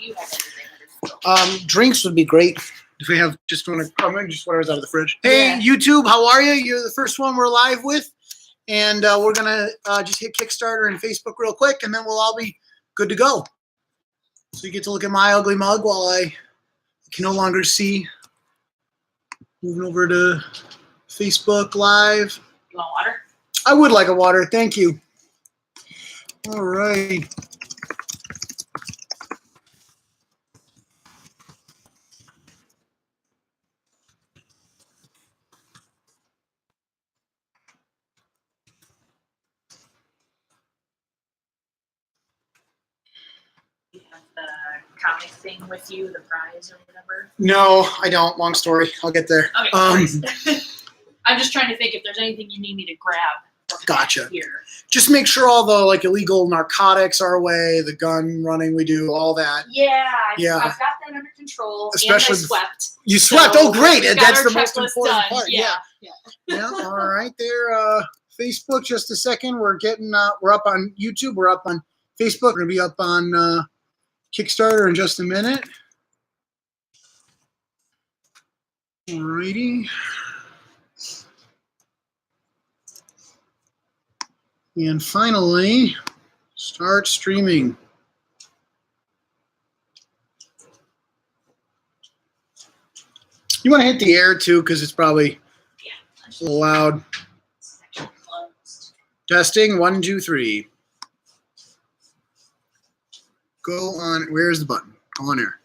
you have anything? Drinks would be great. If we have just whatever's out of the fridge. Hey, YouTube, how are you? You're the first one we're live with. And we're going to just hit Kickstarter and Facebook real quick, and then we'll all be good to go. So you get to look at my ugly mug while I can no longer see. Moving over to Facebook Live. You want water? I would like a water. Thank you. All right. Comic thing with you, the prize or whatever? No, I don't. Long story. I'll get there. Okay. I'm just trying to think if there's anything you need me to grab. Gotcha. Here. Just make sure all the illegal narcotics are away, the gun running we do, all that. Yeah. Yeah. I've got that under control. Especially and I swept. You swept. So oh, great. That's the most checklist important done. part. Yeah. Yeah. All right there. Facebook, just a second. We're up on YouTube. We're up on Facebook. We're going to be up on Kickstarter in just a minute. Alrighty. And finally, start streaming. You want to hit the air too, because it's probably a little loud. Testing 1, 2, 3. Go on. Where's the button? Go on air.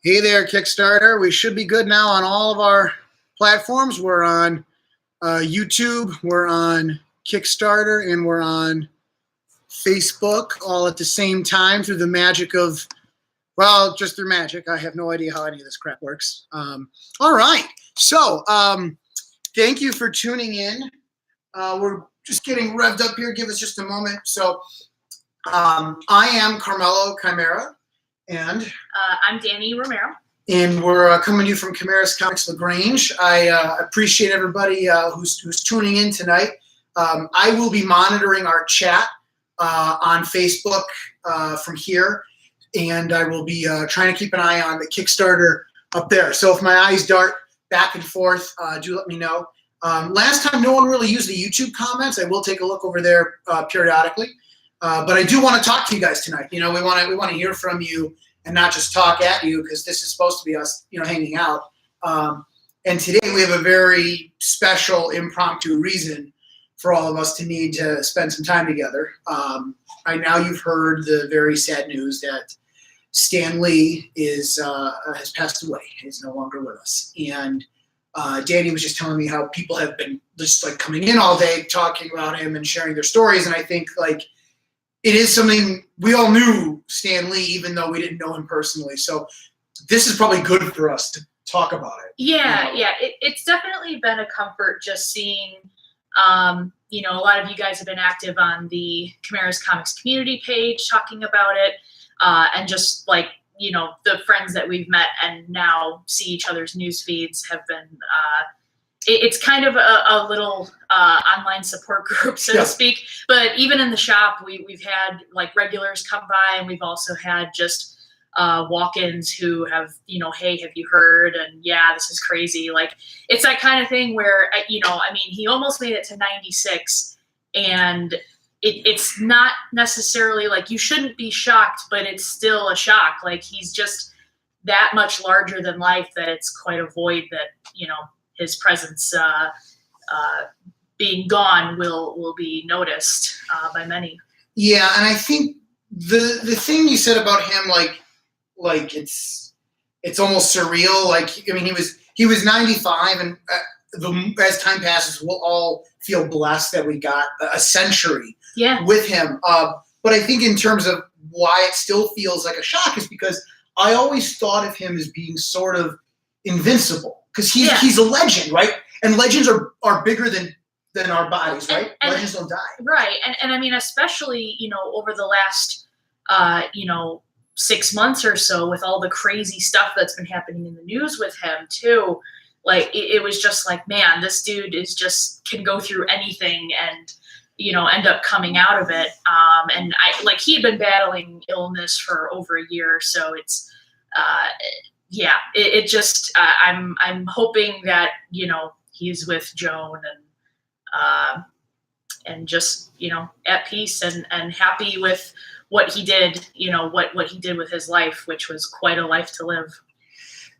Hey there, Kickstarter. We should be good now on all of our platforms. We're on YouTube, we're on Kickstarter, and we're on Facebook all at the same time through the magic of, well, just through magic. I have no idea how any of this crap works. All right. So thank you for tuning in. We're just getting revved up here. Give us just a moment. So I am Carmelo Chimera, and I'm Danny Romero. And we're coming to you from Chimera's Comics LaGrange. I appreciate everybody who's tuning in tonight. I will be monitoring our chat on Facebook from here, and I will be trying to keep an eye on the Kickstarter up there. So if my eyes dart back and forth, do let me know. Last time, no one really used the YouTube comments. I will take a look over there periodically. But I do want to talk to you guys tonight. You know, we want to hear from you and not just talk at you, because this is supposed to be us, hanging out. And today we have a very special impromptu reason for all of us to need to spend some time together. By now you've heard the very sad news that Stan Lee has passed away. He's no longer with us. And Danny was just telling me how people have been just coming in all day talking about him and sharing their stories. And I think it is something we all knew Stan Lee, even though we didn't know him personally. So this is probably good for us to talk about it. Yeah, it's definitely been a comfort just seeing, a lot of you guys have been active on the Chimera's Comics community page talking about it, and just the friends that we've met and now see each other's news feeds have been. It's kind of a little online support group, so to speak. But even in the shop, we've had regulars come by, and we've also had just walk-ins who have, hey, have you heard? And yeah, this is crazy. It's that kind of thing where, he almost made it to 96, and it's not necessarily you shouldn't be shocked, but it's still a shock. He's just that much larger than life that it's quite a void that, his presence being gone will be noticed by many. Yeah, and I think the thing you said about him, it's almost surreal. He was 95, and as time passes, we'll all feel blessed that we got a century with him. But I think in terms of why it still feels like a shock is because I always thought of him as being sort of invincible. Because he's a legend, right? And legends are bigger than our bodies, right? And legends don't die. Right. And I mean, especially, over the last, 6 months or so with all the crazy stuff that's been happening in the news with him too. It was just man, this dude can go through anything. And, end up coming out of it. And he had been battling illness for over a year. So it's, it just, I'm hoping that, he's with Joan and just, at peace and happy with what he did, what he did with his life, which was quite a life to live.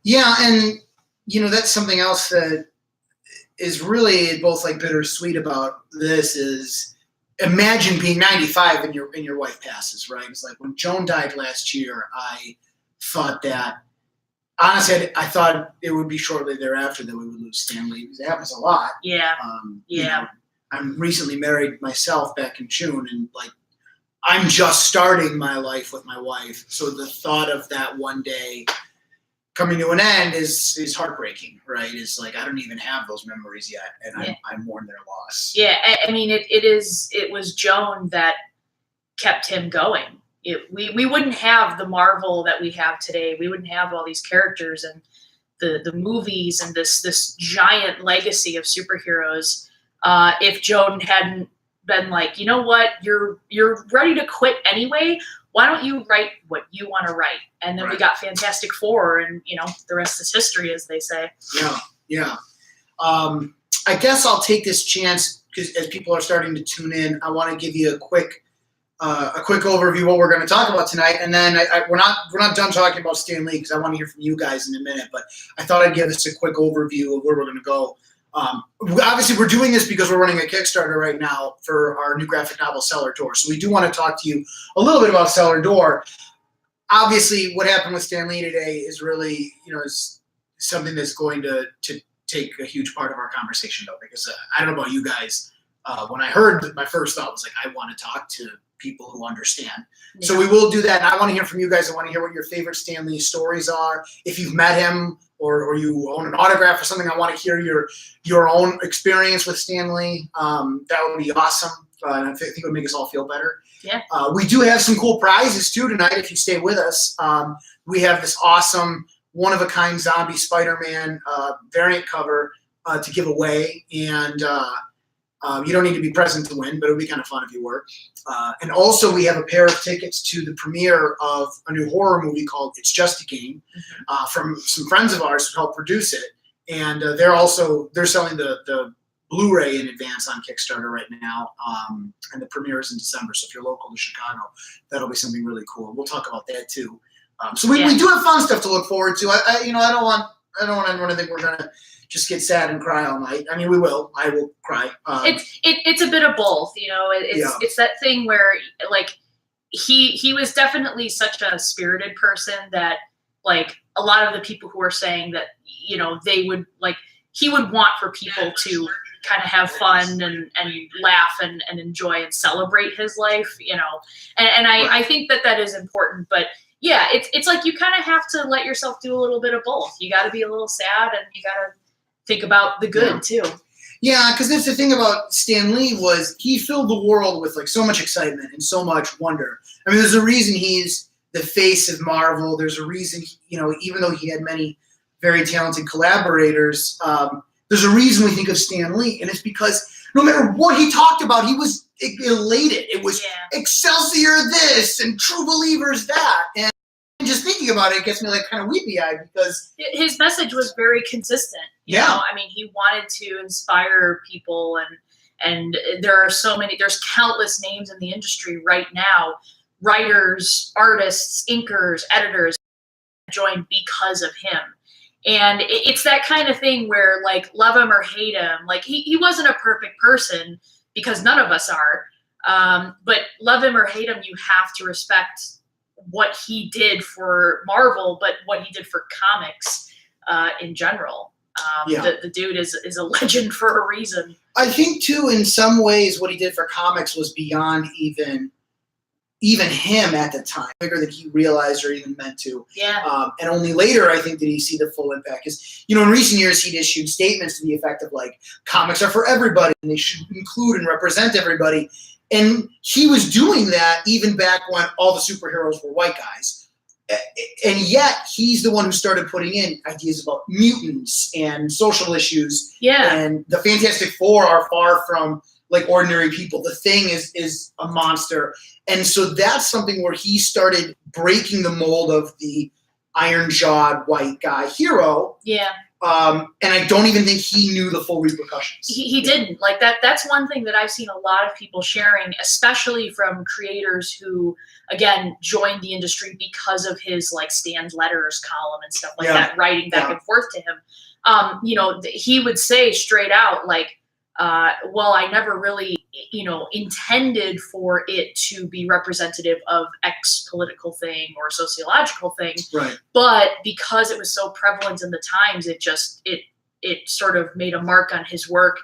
Yeah. And, that's something else that is really both like bittersweet about this is imagine being 95 and your wife passes, right? It's like when Joan died last year, I thought that, honestly, I thought it would be shortly thereafter that we would lose Stanley. It happens a lot. Yeah. I'm recently married myself back in June, and I'm just starting my life with my wife. So the thought of that one day coming to an end is heartbreaking, right? It's like I don't even have those memories yet, and I mourn their loss. Yeah, I mean, it was Joan that kept him going. We wouldn't have the Marvel that we have today. We wouldn't have all these characters and the movies and this giant legacy of superheroes if Joan hadn't been like, you know what, you're ready to quit anyway. Why don't you write what you want to write? And then we got Fantastic Four, and the rest is history, as they say. Yeah. I guess I'll take this chance because as people are starting to tune in, I want to give you a quick overview of what we're going to talk about tonight, and then we're not done talking about Stan Lee because I want to hear from you guys in a minute. But I thought I'd give us a quick overview of where we're going to go. Obviously, we're doing this because we're running a Kickstarter right now for our new graphic novel, Cellar Door. So we do want to talk to you a little bit about Cellar Door. Obviously, what happened with Stan Lee today is really, is something that's going to take a huge part of our conversation, though, because I don't know about you guys. When I heard, my first thought was like, I want to talk to people who understand. Yeah. So we will do that. And I want to hear from you guys. I want to hear what your favorite Stan Lee stories are. If you've met him or you own an autograph or something, I want to hear your own experience with Stan Lee. That would be awesome. And I think it would make us all feel better. Yeah. We do have some cool prizes too tonight if you stay with us. We have this awesome one-of-a-kind zombie Spider-Man variant cover to give away. And you don't need to be present to win, but it would be kind of fun if you were. And also we have a pair of tickets to the premiere of a new horror movie called It's Just a Game from some friends of ours who helped produce it. And they're selling the Blu-ray in advance on Kickstarter right now. And the premiere is in December. So if you're local to Chicago, that'll be something really cool. We'll talk about that too. So we do have fun stuff to look forward to. I don't want anyone to think we're going to just get sad and cry all night. I mean, we will. I will cry. It's a bit of both, It's that thing where he was definitely such a spirited person that a lot of the people who are saying that they would he would want for people to kind of have fun and laugh and enjoy and celebrate his life, and I think that is important, but. Yeah, it's like you kind of have to let yourself do a little bit of both. You got to be a little sad, and you got to think about the good too. Yeah, because that's the thing about Stan Lee was he filled the world with so much excitement and so much wonder. I mean, there's a reason he's the face of Marvel. There's a reason, even though he had many very talented collaborators, there's a reason we think of Stan Lee, and it's because no matter what he talked about, he was elated. It was Excelsior this and True Believers that, and just thinking about it gets me kind of weepy-eyed because his message was very consistent. You know? I mean, he wanted to inspire people, and there's countless names in the industry right now, writers, artists, inkers, editors joined because of him. And it's that kind of thing where love him or hate him, he wasn't a perfect person because none of us are, but love him or hate him, you have to respect what he did for Marvel, but what he did for comics in general. The dude is a legend for a reason. I think too, in some ways, what he did for comics was beyond even him at the time, bigger than he realized or even meant to. Yeah. And only later, I think, did he see the full impact. Because, in recent years, he'd issued statements to the effect of comics are for everybody and they should include and represent everybody. And he was doing that even back when all the superheroes were white guys. And yet, he's the one who started putting in ideas about mutants and social issues. Yeah. And the Fantastic Four are far from like ordinary people. The Thing is a monster. And so that's something where he started breaking the mold of the iron-jawed white guy hero. Yeah. And I don't even think he knew the full repercussions. He didn't. Like that's one thing that I've seen a lot of people sharing, especially from creators who, again, joined the industry because of his like Stand Letters column and stuff like that, writing back and forth to him. You know, he would say straight out, like, well, I never really, you know, intended for it to be representative of X political thing or sociological thing. Right. But because it was so prevalent in the times, it sort of made a mark on his work.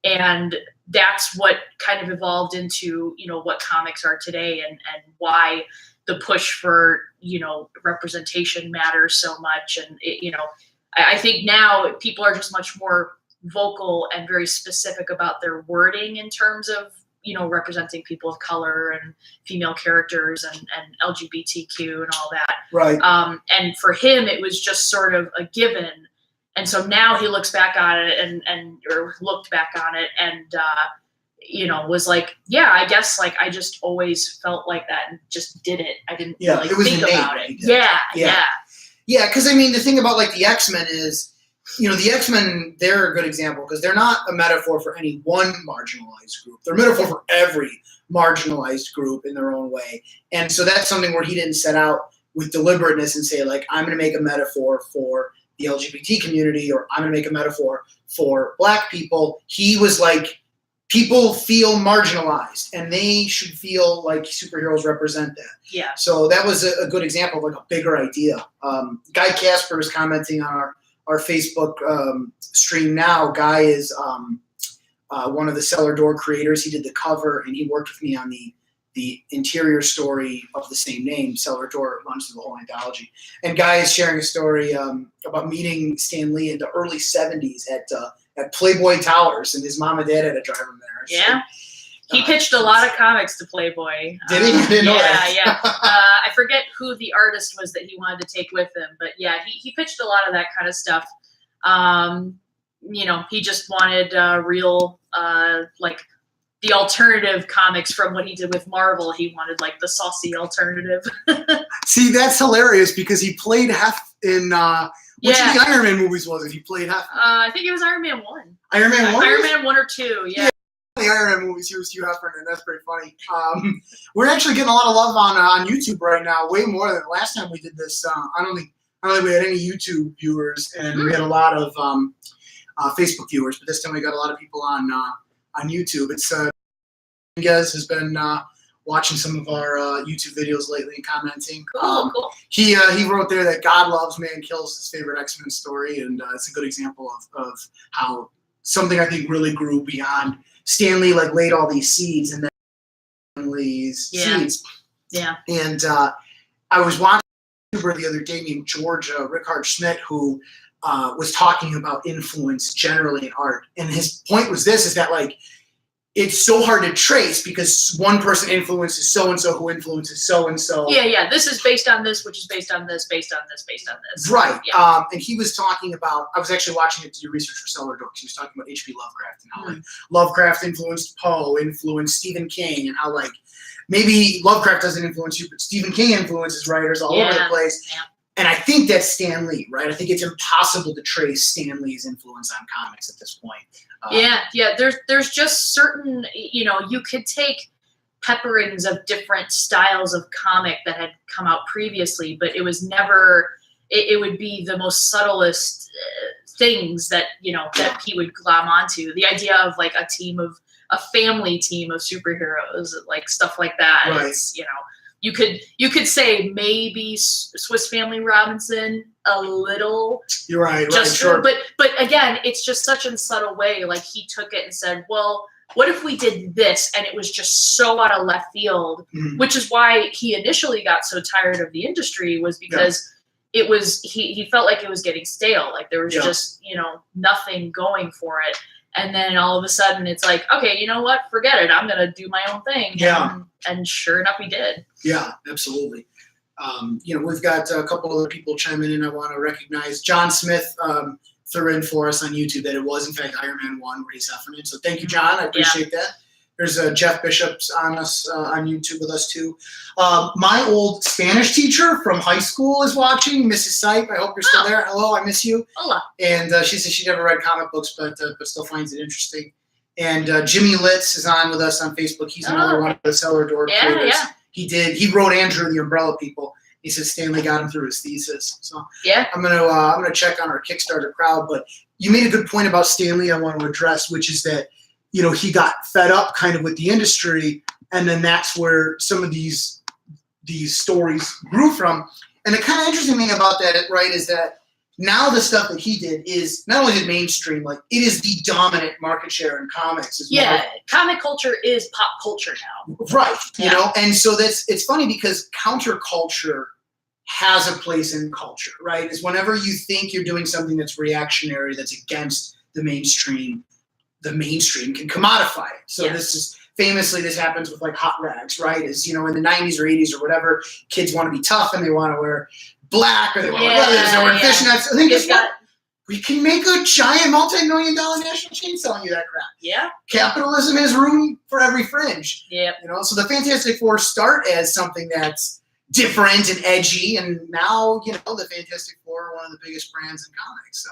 And that's what kind of evolved into, you know, what comics are today and why the push for, you know, representation matters so much. And, you know, I think now people are just much more vocal and very specific about their wording in terms of, you know, representing people of color and female characters and LGBTQ and all that. Right. And for him, it was just sort of a given. And so now he looks back on it or looked back on it and, you know, was like, yeah, I guess like I just always felt like that and just did it. I didn't really think about it. Yeah. Because I mean, the thing about like the X-Men is, you know, the X-Men, they're a good example because they're not a metaphor for any one marginalized group. They're a metaphor for every marginalized group in their own way. And so that's something where he didn't set out with deliberateness and say, like, I'm going to make a metaphor for the LGBT community or I'm going to make a metaphor for Black people. He was like, people feel marginalized and they should feel like superheroes represent that. Yeah. So that was a good example of like a bigger idea. Guy Casper is commenting on our Facebook stream now. Guy is one of the Cellar Door creators. He did the cover and he worked with me on the interior story of the same name. Cellar Door runs through the whole anthology. And Guy is sharing a story about meeting Stan Lee in the early 70s at Playboy Towers, and his mom and dad had to drive him there. Yeah. He pitched a lot of comics to Playboy. Did he? I didn't know that. Yeah. I forget who the artist was that he wanted to take with him, but yeah, he pitched a lot of that kind of stuff. You know, he just wanted real, like the alternative comics from what he did with Marvel. He wanted like the saucy alternative. See, that's hilarious because he played Hef in which of the Iron Man movies was it? He played Hef. I think it was Iron Man 1. Iron Man 1? Iron Man 1 or 2, yeah. The Iron Man movies, he was Hugh Hefner, and that's pretty funny. We're actually getting a lot of love on YouTube right now, way more than last time we did this. I don't think we had any YouTube viewers, and we had a lot of Facebook viewers, but this time we got a lot of people on YouTube. It's Guez has been watching some of our YouTube videos lately and commenting. Cool. He wrote there that God loves, man kills, his favorite X-Men story, and it's a good example of how something I think really grew beyond Stan Lee, like laid all these seeds and then Stan Lee's seeds. Yeah. And I was watching a YouTuber the other day named George Rickard Schmidt who was talking about influence generally in art. And his point was this, is that like, it's so hard to trace because one person influences so-and-so who influences so-and-so. Yeah. This is based on this, which is based on this, based on this, based on this. Right. Yeah. And he was talking about, I was actually watching it to do research for Cellar Door because he was talking about H.P. Lovecraft and how like Lovecraft influenced Poe, influenced Stephen King, and how like maybe Lovecraft doesn't influence you, but Stephen King influences writers all over the place. Yeah. And I think that's Stan Lee, right? I think it's impossible to trace Stan Lee's influence on comics at this point. Yeah. There's just certain, you know, you could take pepperings of different styles of comic that had come out previously, but it was never, it would be the most subtlest things that, you know, that he would glom onto. The idea of like a family team of superheroes, like stuff like that. Right. It's, you know, you could say maybe Swiss Family Robinson a little. You're right, sure. But again, it's just such a subtle way. Like he took it and said, well, what if we did this? And it was just so out of left field, which is why he initially got so tired of the industry, was because it was, he felt like it was getting stale. Like there was just, you know, nothing going for it. And then all of a sudden it's like, okay, you know what? Forget it. I'm going to do my own thing. Yeah. And sure enough, he did. Yeah, absolutely. You know, we've got a couple other people chiming in. I want to recognize John Smith threw in for us on YouTube that it was, in fact, Iron Man 1 where he's Heffernan. So thank you, John. I appreciate that. There's Jeff Bishop's on us on YouTube with us too. My old Spanish teacher from high school is watching, Mrs. Sipe. I hope you're still there. Hello, I miss you. Hola. And she said she never read comic books, but still finds it interesting. And Jimmy Litz is on with us on Facebook. He's another one of the Cellar Door creators. Yeah. He wrote Andrew and the Umbrella People. He said Stanley got him through his thesis. So yeah, I'm gonna check on our Kickstarter crowd. But you made a good point about Stanley. I want to address, which is that he got fed up kind of with the industry, and then that's where some of these stories grew from. And the kind of interesting thing about that, right, is that now the stuff that he did is not only the mainstream, like it is the dominant market share in comics. Comic culture is pop culture now. Right. And so it's funny because counterculture has a place in culture, right? Is whenever you think you're doing something that's reactionary, that's against the mainstream can commodify it. So this happens with like hot rags, right? Is, in the 90s or 80s or whatever, kids want to be tough and they want to wear black or they want to wear leathers, they wear fishnets. I think we can make a giant multi-million-dollar national chain selling you that crap. Yeah. Capitalism has room for every fringe. Yeah. So the Fantastic Four start as something that's different and edgy, and now the Fantastic Four are one of the biggest brands in comics. So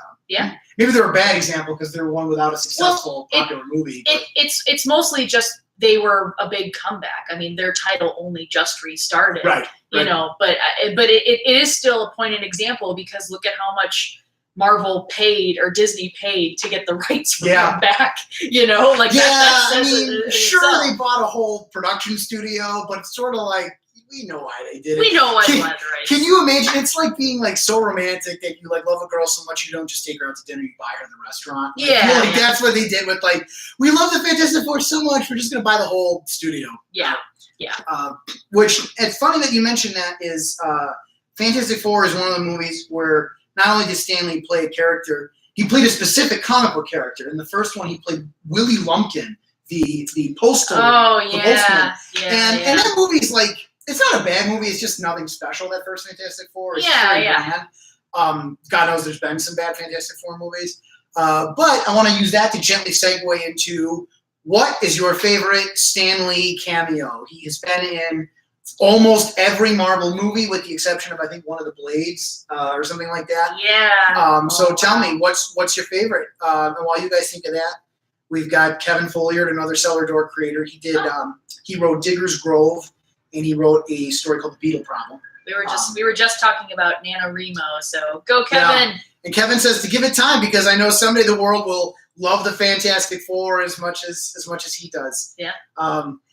maybe they're a bad example because they're one without a successful popular movie. It's mostly just they were a big comeback. I mean, their title only just restarted, right? But it is still a poignant example because look at how much Marvel paid or Disney paid to get the rights for them back. That says it sure itself. They bought a whole production studio, but it's sort of like, we know why they did it. We know why they wanted the rights. Can you imagine? It's like being like so romantic that you like love a girl so much you don't just take her out to dinner, you buy her in the restaurant. That's what they did with like, we love the Fantastic Four so much, we're just going to buy the whole studio. Yeah. Which, it's funny that you mentioned that is Fantastic Four is one of the movies where not only did Stan Lee play a character, he played a specific comic book character. In the first one, he played Willie Lumpkin, the postal. Oh, the postman. And that movie's like, it's not a bad movie. It's just nothing special. That first Fantastic Four is bland. God knows there's been some bad Fantastic Four movies. But I want to use that to gently segue into what is your favorite Stan Lee cameo? He has been in almost every Marvel movie with the exception of, I think, one of the Blades or something like that. Yeah. So tell me, what's your favorite? And while you guys think of that, we've got Kevin Folliard, another Cellar Door creator. He wrote Digger's Grove, and he wrote a story called The Beetle Problem. We were just talking about NaNoWriMo, so go Kevin. Yeah. And Kevin says to give it time because I know someday the world will love the Fantastic Four as much as he does. Yeah.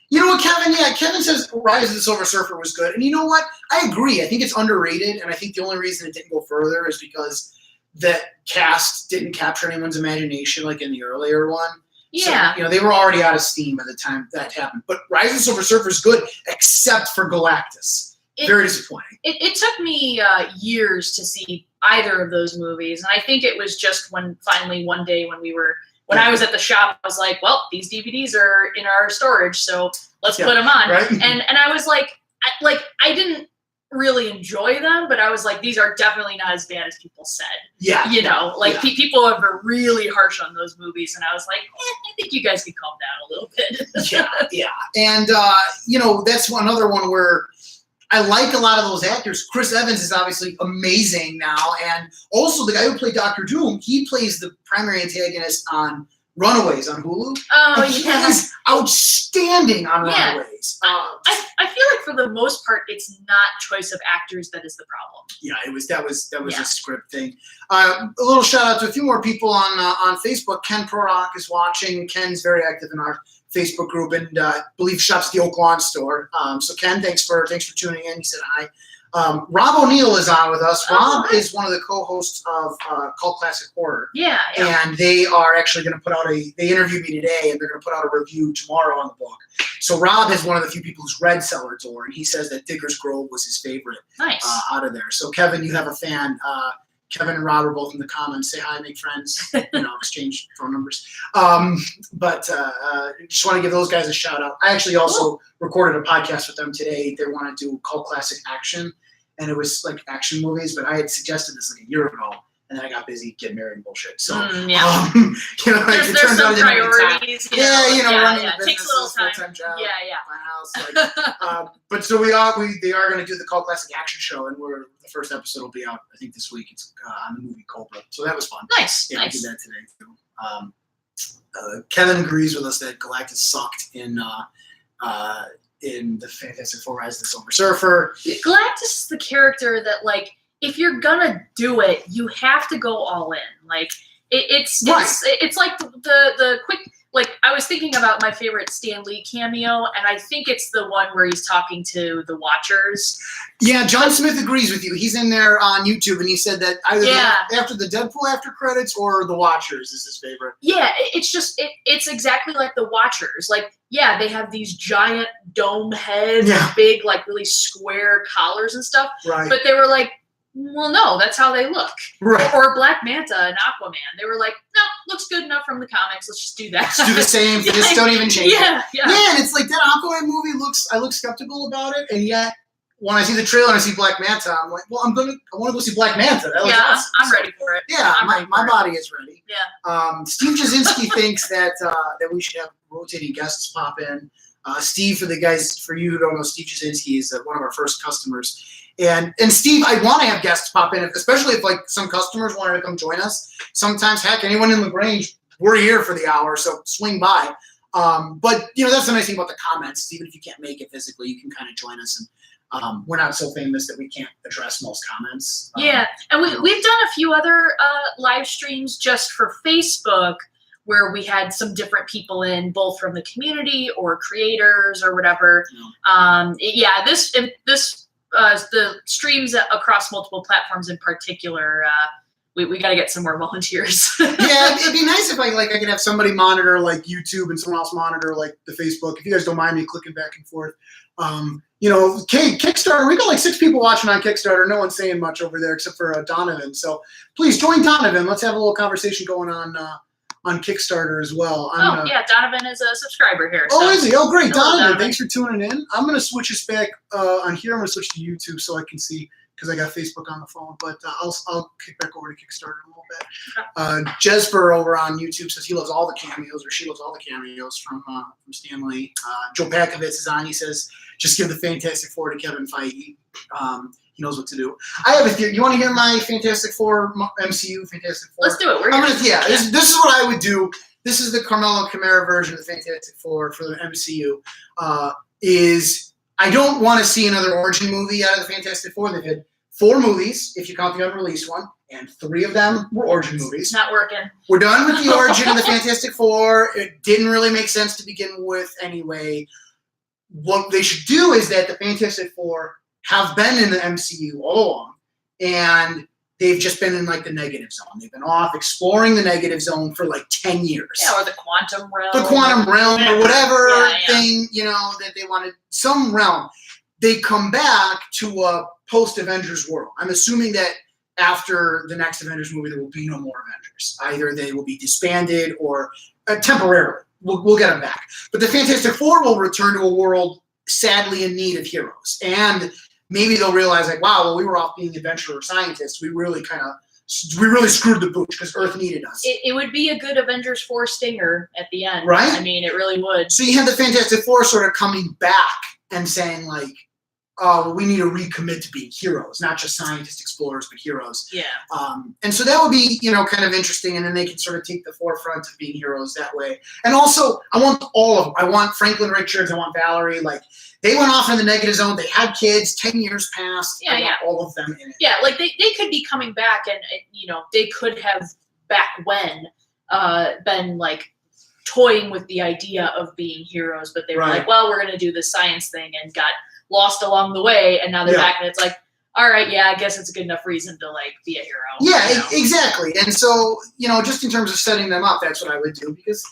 You know what, Kevin? Yeah, Kevin says Rise of the Silver Surfer was good, and you know what? I agree. I think it's underrated, and I think the only reason it didn't go further is because that cast didn't capture anyone's imagination like in the earlier one. Yeah. So, they were already out of steam by the time that happened. But Rise of the Silver Surfer is good, except for Galactus. Very disappointing. It took me years to see either of those movies, and I think it was just when finally one day when I was at the shop, I was like, well, these DVDs are in our storage, so let's put them on. Right? And I was like I didn't really enjoy them, but I was like, these are definitely not as bad as people said. Yeah. People have been really harsh on those movies, and I was like, I think you guys can calm down a little bit. Yeah. And, that's another one where I like a lot of those actors. Chris Evans is obviously amazing now, and also the guy who played Dr. Doom, he plays the primary antagonist on Runaways on Hulu. Oh, and he is outstanding on Runaways. I feel like for the most part, it's not choice of actors that is the problem. Yeah, that was a script thing. A little shout out to a few more people on Facebook. Ken Prorock is watching. Ken's very active in our Facebook group and I believe shops at the Oak Lawn store. So Ken, thanks for tuning in. He said hi. Rob O'Neill is on with us. Rob is one of the co-hosts of Cult Classic Horror. Yeah. And they are actually going to put out they interviewed me today, and they're going to put out a review tomorrow on the book. So Rob is one of the few people who's read Cellar Door, and he says that Digger's Grove was his favorite out of there. So Kevin, you have a fan. Kevin and Rob are both in the comments. Say hi, make friends, exchange phone numbers. But just want to give those guys a shout out. I actually also recorded a podcast with them today. They want to do Cult Classic Action, and it was like action movies, but I had suggested this like a year ago, and then I got busy getting married and bullshit. So, yeah. you know, like, there's it turns out some I didn't have any time. priorities. Running yeah. a Takes a little business, time. full-time job, Yeah. my house. Like, but so they are going to do the Cult Classic Action Show, and the first episode will be out, I think, this week. It's on the movie Cobra, so that was fun. Nice. Yeah, I did that today too. Kevin agrees with us that Galactus sucked in the Fantastic Four: Rise of the Silver Surfer. Galactus is the character that, like, if you're gonna do it, you have to go all in. Like, it's like the quick. Like, I was thinking about my favorite Stan Lee cameo, and I think it's the one where he's talking to the Watchers. Yeah, John Smith agrees with you. He's in there on YouTube, and he said that either after the Deadpool after credits or the Watchers is his favorite. Yeah, it's exactly like the Watchers. Like, yeah, they have these giant dome heads, big, like, really square collars and stuff. Right. But they were like, well, no, that's how they look. Right. Or Black Manta and Aquaman. They were like, no, looks good enough from the comics. Let's just do that. Let's do the same. Just don't even change it. Yeah. Man, it's like that Aquaman movie I look skeptical about it, and yet when I see the trailer and I see Black Manta, I'm like, well, I want to go see Black Manta. That looks awesome. I'm ready for it. Yeah, my body is ready. Yeah. Steve Jasinski thinks that we should have rotating guests pop in. Steve, for you who don't know, Steve Jasinski is one of our first customers. And Steve, I want to have guests pop in, especially if, like, some customers wanted to come join us. Sometimes, heck, anyone in LaGrange, we're here for the hour, so swing by. But, you know, that's the nice thing about the comments. Even if you can't make it physically, you can kind of join us. And we're not so famous that we can't address most comments. And we've done a few other live streams just for Facebook where we had some different people in, both from the community or creators or whatever. The streams across multiple platforms in particular, we got to get some more volunteers. Yeah, it'd be nice if I could have somebody monitor, like, YouTube and someone else monitor, like, the Facebook. If you guys don't mind me clicking back and forth. You know, Kickstarter, we got like 6 people watching on Kickstarter. No one's saying much over there except for Donovan. So please join Donovan. Let's have a little conversation going on Kickstarter as well. Donovan is a subscriber here. Oh, is he? Oh, great. Donovan, thanks for tuning in. I'm going to switch us back on here. I'm going to switch to YouTube so I can see, because I got Facebook on the phone. But I'll kick back over to Kickstarter in a little bit. Jesper over on YouTube says he loves all the cameos, or she loves all the cameos from Stan Lee. Joe Pakovitz is on. He says, just give the Fantastic Four to Kevin Feige. He knows what to do. I have a theory. You want to hear my Fantastic Four MCU Fantastic Four? Let's do it. This is what I would do. This is the Carmelo Camara version of the Fantastic Four for the MCU. I don't want to see another origin movie out of the Fantastic Four. They've had 4 movies, if you count the unreleased one, and 3 of them were origin movies. Not working. We're done with the origin of the Fantastic Four. It didn't really make sense to begin with anyway. What they should do is that the Fantastic Four have been in the MCU all along, and they've just been in, like, the negative zone. They've been off exploring the negative zone for like 10 years. Yeah, or the quantum realm. The quantum realm or whatever thing, you know, that they wanted, some realm. They come back to a post-Avengers world. I'm assuming that after the next Avengers movie, there will be no more Avengers. Either they will be disbanded or temporarily. We'll get them back. But the Fantastic Four will return to a world sadly in need of heroes. And maybe they'll realize, like, wow, well, we were off being adventurer scientists. We really screwed the booch because Earth needed us. It would be a good Avengers 4 stinger at the end. Right? I mean, it really would. So you have the Fantastic Four sort of coming back and saying, like, oh, well, we need to recommit to being heroes, not just scientists, explorers, but heroes. Yeah. And so that would be, you know, kind of interesting, and then they can sort of take the forefront of being heroes that way. And also, I want all of them. I want Franklin Richards. I want Valerie. Like, they went off in the negative zone. They had kids. 10 years passed. Yeah, I want all of them in it. Yeah, like, they could be coming back, and, you know, they could have back when been, like, toying with the idea of being heroes, but they were like, well, we're going to do the science thing, and got lost along the way, and now they're back, and it's like, all right, yeah, I guess it's a good enough reason to, like, be a hero. Yeah, you know? Exactly. And so, you know, just in terms of setting them up, that's what I would do, because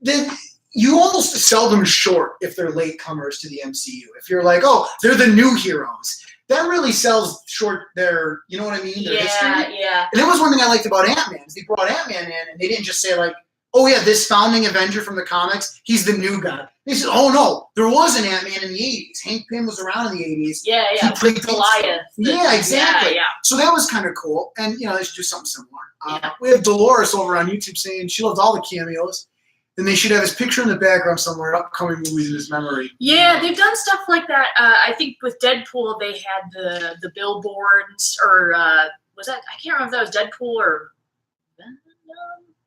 then you almost sell them short if they're latecomers to the MCU. If you're like, oh, they're the new heroes, that really sells short their, you know what I mean? Their history. Yeah. And that was one thing I liked about Ant-Man, is they brought Ant-Man in, and they didn't just say, like, oh yeah, this founding Avenger from the comics, he's the new guy. They said, oh no, there was an Ant-Man in the 80s. Hank Pym was around in the 80s. Yeah. He played Goliath. Yeah, exactly. Yeah. So that was kind of cool. And, they should do something similar. We have Dolores over on YouTube saying she loved all the cameos. And they should have his picture in the background somewhere, upcoming movies in his memory. Yeah, they've done stuff like that. I think with Deadpool, they had the billboards, or was that? I can't remember if that was Deadpool or Venom.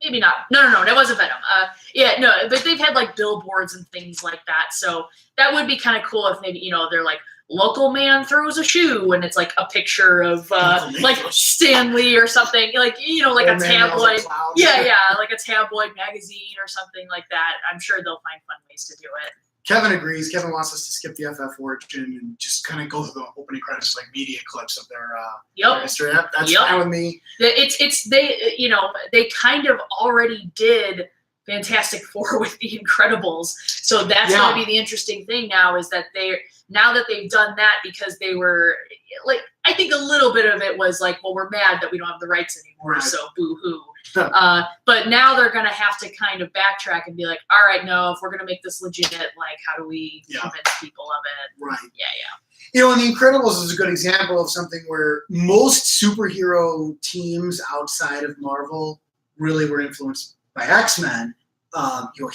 Maybe not. No, that wasn't Venom. But they've had like billboards and things like that. So that would be kind of cool if maybe they're like, local man throws a shoe, and it's like a picture of like Stan Lee or something, like like a tabloid. Yeah, like a tabloid magazine or something like that. I'm sure they'll find fun ways to do it. Kevin agrees. Kevin wants us to skip the FF origin and just kind of go through the opening credits, like media clips of their history. That's fine with me. It's they kind of already did Fantastic Four with the Incredibles, so that's going to be the interesting thing now, is that now that they've done that, because they were like, I think a little bit of it was like, well, we're mad that we don't have the rights anymore, right. So boo-hoo. But now they're going to have to kind of backtrack and be like, all right, no, if we're going to make this legit, like, how do we convince people of it? Right. Yeah. And The Incredibles is a good example of something where most superhero teams outside of Marvel really were influenced by X-Men.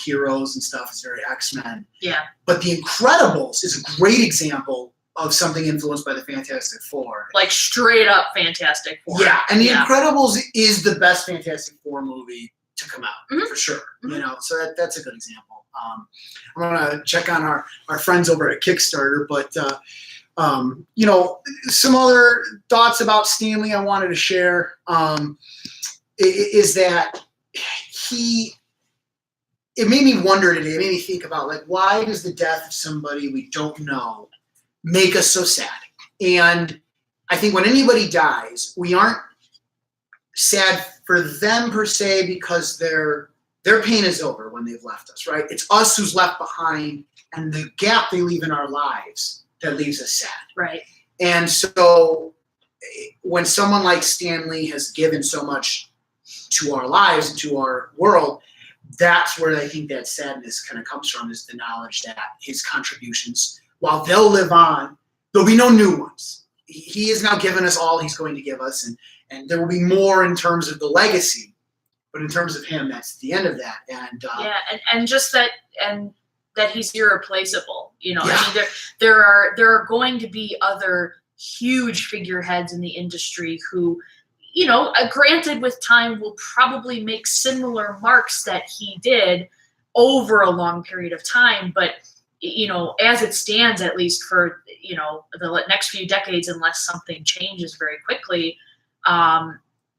Heroes and stuff is very X-Men. Yeah. But The Incredibles is a great example of something influenced by the Fantastic Four. Like straight up Fantastic Four. Yeah, and The Incredibles is the best Fantastic Four movie to come out, for sure. Mm-hmm. So that's a good example. I'm gonna check on our friends over at Kickstarter, but some other thoughts about Stan Lee I wanted to share is that it made me wonder today. It made me think about, like, why does the death of somebody we don't know make us so sad? And I think when anybody dies, we aren't sad for them per se, because their pain is over when they've left us, right? It's us who's left behind, and the gap they leave in our lives that leaves us sad. Right. And so when someone like Stan Lee has given so much to our lives and to our world, that's where I think that sadness kind of comes from, is the knowledge that his contributions, while they'll live on, there'll be no new ones. He has now given us all he's going to give us, and there will be more in terms of the legacy, but in terms of him, that's the end of that. And and just that, and that he's irreplaceable. I mean, there are going to be other huge figureheads in the industry who, granted, with time, will probably make similar marks that he did over a long period of time. But, as it stands, at least for, the next few decades, unless something changes very quickly,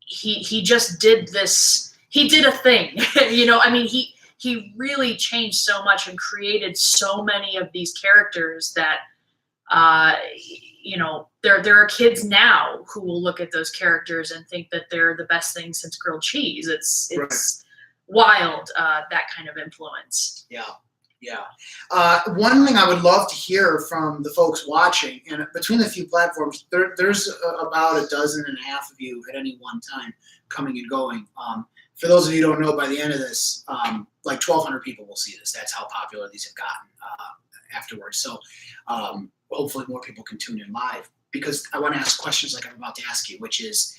he just did this. He did a thing, I mean, he really changed so much and created so many of these characters that, there are kids now who will look at those characters and think that they're the best thing since grilled cheese. It's right. Wild, that kind of influence. Yeah. One thing I would love to hear from the folks watching, and between the few platforms, there's about 12.5 of you at any one time coming and going. For those of you who don't know, by the end of this, like 1,200 people will see this. That's how popular these have gotten afterwards. So hopefully more people can tune in live, because I want to ask questions like I'm about to ask you, which is,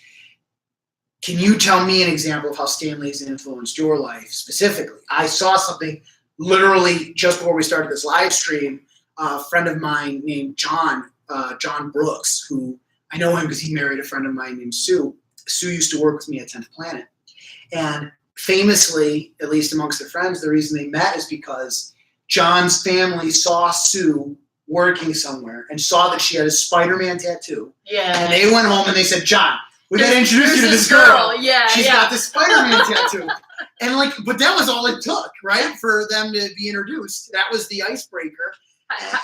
can you tell me an example of how Stan Lee's influenced your life specifically? I saw something literally just before we started this live stream. A friend of mine named John Brooks, who I know him because he married a friend of mine named Sue. Sue used to work with me at 10th Planet. And famously, at least amongst their friends, the reason they met is because John's family saw Sue working somewhere and saw that she had a Spider-Man tattoo. Yeah. And they went home and they said, John, we got to introduce you to this girl. Yeah. She's got this Spider-Man tattoo. And but that was all it took, right? For them to be introduced. That was the icebreaker.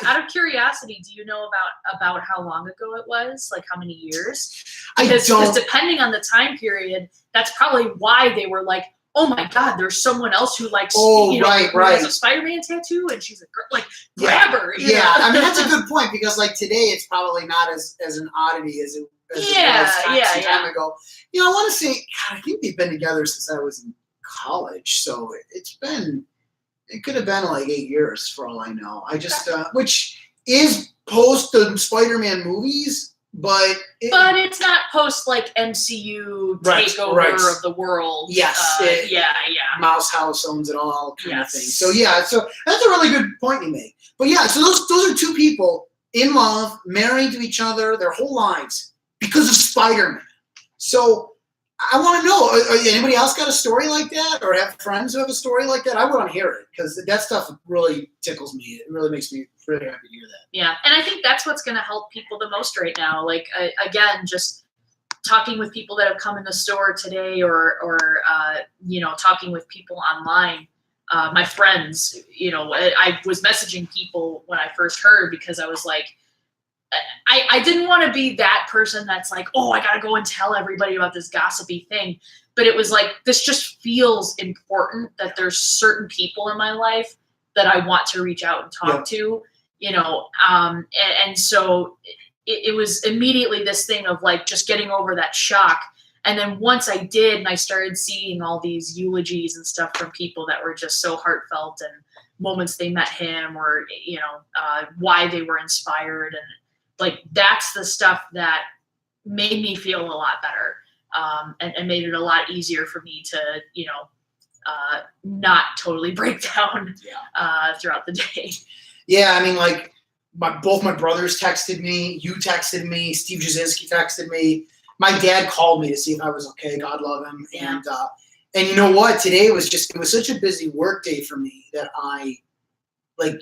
Out of curiosity, do you know about how long ago it was? Like how many years? Because depending on the time period, that's probably why they were like, oh my God, there's someone else who likes, who has a Spider-Man tattoo, and she's a girl. Like, grab her. Yeah, I mean, that's a good point, because like today, it's probably not as an oddity as it was some time ago. I want to say, God, I think they've been together since I was in college. So it could have been like 8 years for all I know. I just, which is post the Spider-Man movies, but it's not post like MCU takeover of the world. Yes. Mouse House owns it all kind of thing. So so that's a really good point you make. But yeah, so those are two people in love, married to each other their whole lives because of Spider-Man. So I want to know, anybody else got a story like that, or have friends who have a story like that? I want to hear it, because that stuff really tickles me. It really makes me really happy to hear that. Yeah, and I think that's what's going to help people the most right now. Like, again, just talking with people that have come in the store today, or talking with people online. My friends, I was messaging people when I first heard, because I was like, I didn't want to be that person that's like, oh, I got to go and tell everybody about this gossipy thing. But it was like, this just feels important that there's certain people in my life that I want to reach out and talk to, and so it was immediately this thing of like just getting over that shock. And then once I did, and I started seeing all these eulogies and stuff from people that were just so heartfelt, and moments they met him, or, why they were inspired. And like, that's the stuff that made me feel a lot better, and made it a lot easier for me to, not totally break down throughout the day. Yeah, I mean, like, both my brothers texted me, you texted me, Steve Jasinski texted me. My dad called me to see if I was okay. God love him. Yeah. And you know what? Today it was such a busy work day for me that I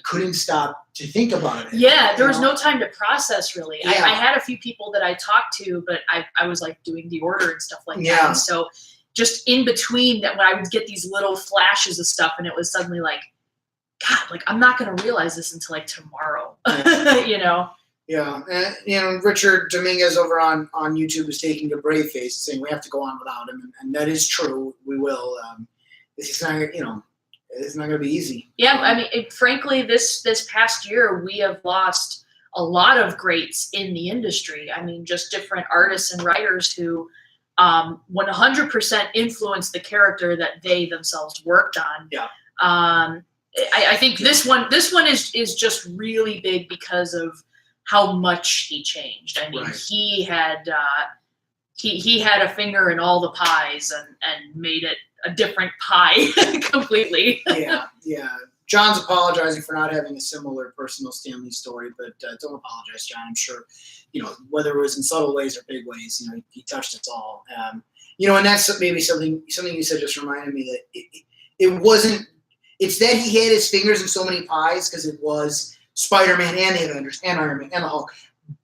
couldn't stop to think about it. Yeah, there was no time to process, really. Yeah. I had a few people that I talked to, but I was like doing the order and stuff like that. Yeah. And so just in between that, when I would get these little flashes of stuff, and it was suddenly like, God, like, I'm not going to realize this until like tomorrow, Yeah, and Richard Dominguez over on YouTube is taking a brave face, saying we have to go on without him, and that is true. We will. It's not, it's not going to be easy. Yeah, I mean, frankly, this past year we have lost a lot of greats in the industry. I mean, just different artists and writers who 100% influenced the character that they themselves worked on. Yeah. I think this one is just really big because of how much he changed. I mean, he had a finger in all the pies and made it a different pie completely. Yeah. John's apologizing for not having a similar personal Stan Lee story, but don't apologize, John. I'm sure, whether it was in subtle ways or big ways, he touched us all. And that's maybe something you said just reminded me that it wasn't. It's that he had his fingers in so many pies because it was Spider-Man and the Avengers and Iron Man and the Hulk.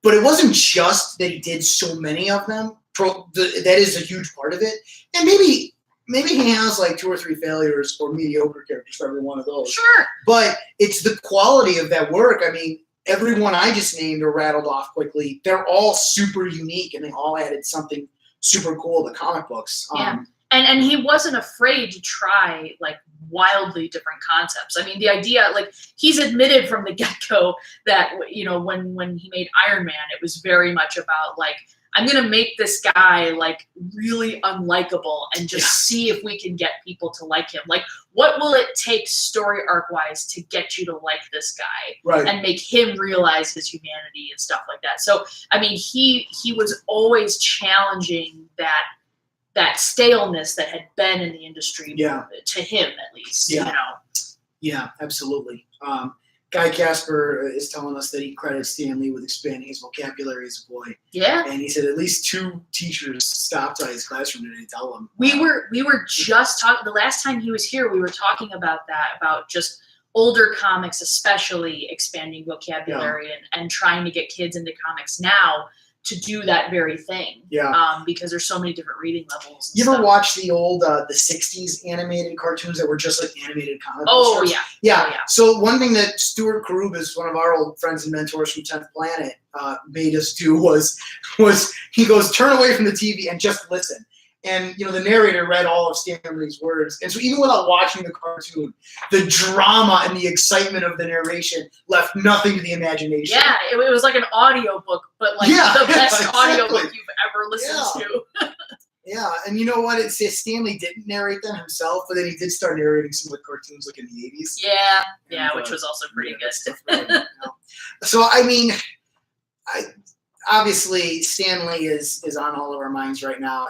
But it wasn't just that he did so many of them. That is a huge part of it. And maybe he has like 2 or 3 failures or mediocre characters for every one of those. Sure. But it's the quality of that work. I mean, everyone I just named or rattled off quickly, they're all super unique, and they all added something super cool to comic books. Yeah. And he wasn't afraid to try like wildly different concepts. I mean, the idea, like, he's admitted from the get-go that, when he made Iron Man, it was very much about like, I'm going to make this guy like really unlikable and just see if we can get people to like him. Like, what will it take story arc wise to get you to like this guy and make him realize his humanity and stuff like that? So, I mean, he was always challenging that staleness that had been in the industry to him, at least. Yeah, absolutely. Guy Casper is telling us that he credits Stan Lee with expanding his vocabulary as a boy. Yeah. And he said at least 2 teachers stopped by his classroom today to tell him. We were just talking, the last time he was here, we were talking about that, about just older comics especially expanding vocabulary and trying to get kids into comics now to do that very thing. Yeah. Because there's so many different reading levels. You ever watch the old the 60s animated cartoons that were just like animated comic books? Oh, yeah. Yeah. So one thing that Stuart Karubas, one of our old friends and mentors from 10th Planet, made us do was he goes, turn away from the TV and just listen. And, the narrator read all of Stan Lee's words. And so even without watching the cartoon, the drama and the excitement of the narration left nothing to the imagination. Yeah, it was like an audiobook, but like the best audiobook you've ever listened to. Yeah, And you know what? It says Stanley didn't narrate them himself, but then he did start narrating some of the cartoons like in the 80s. Yeah, which was also pretty good. So, I mean, obviously Stanley is on all of our minds right now.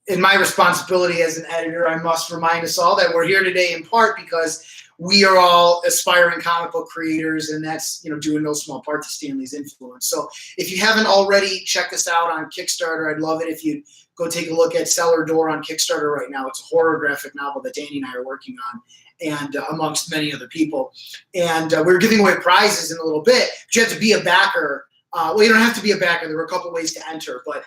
In my responsibility as an editor, I must remind us all that we're here today in part because we are all aspiring comic book creators, and that's, due in no small part to Stanley's influence. So if you haven't already checked us out on Kickstarter, I'd love it if you'd go take a look at Cellar Door on Kickstarter right now. It's a horror graphic novel that Danny and I are working on, and amongst many other people. And we're giving away prizes in a little bit, but you have to be a backer. Well, you don't have to be a backer. There were a couple ways to enter, but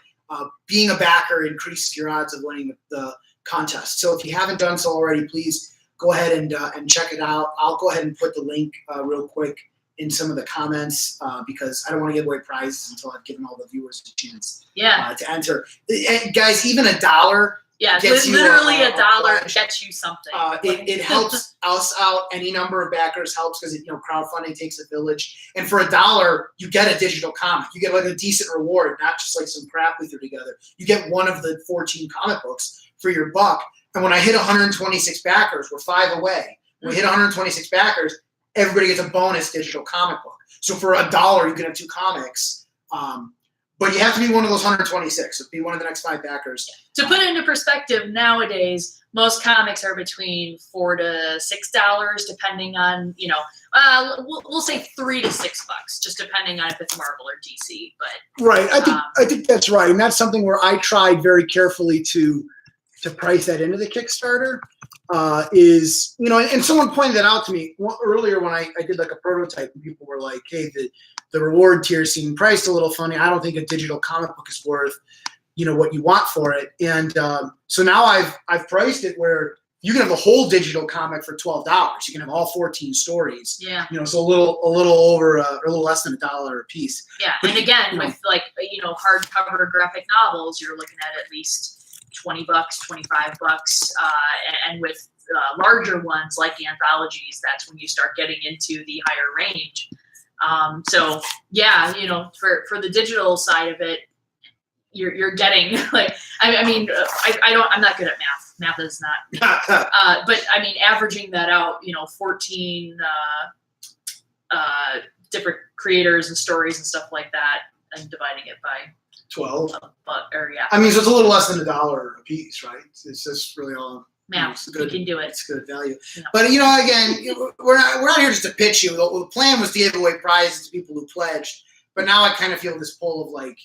being a backer increases your odds of winning the contest. So if you haven't done so already, please go ahead and check it out. I'll go ahead and put the link real quick in some of the comments because I don't want to give away prizes until I've given all the viewers a chance to enter. And guys, even $1 gets you literally $1 gets you something. It helps us out. Any number of backers helps because crowdfunding takes a village. And for $1, you get a digital comic. You get like a decent reward, not just like some crap we threw together. You get one of the 14 comic books for your buck. And when I hit 126 backers, we're 5 away. When we hit 126 backers, everybody gets a bonus digital comic book. So for $1, you can have 2 comics. But you have to be one of those 126. So be one of the next 5 backers. To put it into perspective, nowadays, most comics are between $4 to $6, depending on, we'll say $3 to $6, just depending on if it's Marvel or DC. But right, I think that's right, and that's something where I tried very carefully to price that into the Kickstarter. And someone pointed that out to me earlier when I did like a prototype, and people were like, "Hey, the reward tier seemed priced a little funny. I don't think a digital comic book is worth, what you want for it." And so now I've priced it where you can have a whole digital comic for $12. You can have all 14 stories. Yeah. So a little over, or a little less than $1 a piece. Yeah, but and again, with hardcover graphic novels, you're looking at least $20, $25, and with larger ones like anthologies, that's when you start getting into the higher range. So yeah, for the digital side of it, you're getting like, I'm not good at math. Math is not, but I mean, averaging that out, 14 different creators and stories and stuff like that, and dividing it by 12. So it's a little less than $1 a piece, right? It's just really all. Math. You can do it. It's good value. Yeah. But again, we're not here just to pitch you. The plan was to give away prizes to people who pledged. But now I kind of feel this pull of like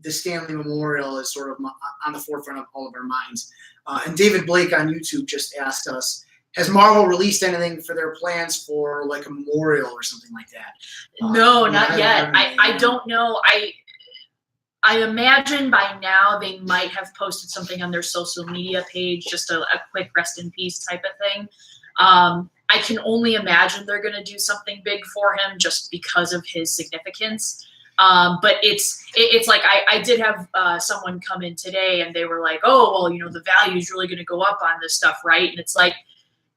the Stanley Memorial is sort of on the forefront of all of our minds. And David Blake on YouTube just asked us, has Marvel released anything for their plans for like a memorial or something like that? No, not yet. I don't know. I imagine by now they might have posted something on their social media page, just a quick rest in peace type of thing. I can only imagine they're going to do something big for him just because of his significance. But it's like I did have someone come in today and they were like, oh, well, the value is really going to go up on this stuff, right? And it's like,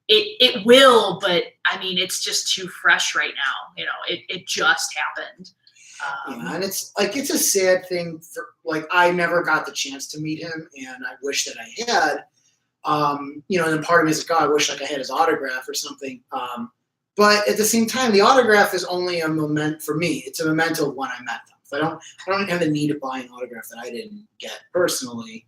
it will, but I mean, it's just too fresh right now. It just happened. And it's a sad thing for I never got the chance to meet him, and I wish that I had. And then part of me is like, oh, I wish I had his autograph or something. But at the same time, the autograph is only a memento for me. It's a memento of when I met them. So I don't have the need to buy an autograph that I didn't get personally.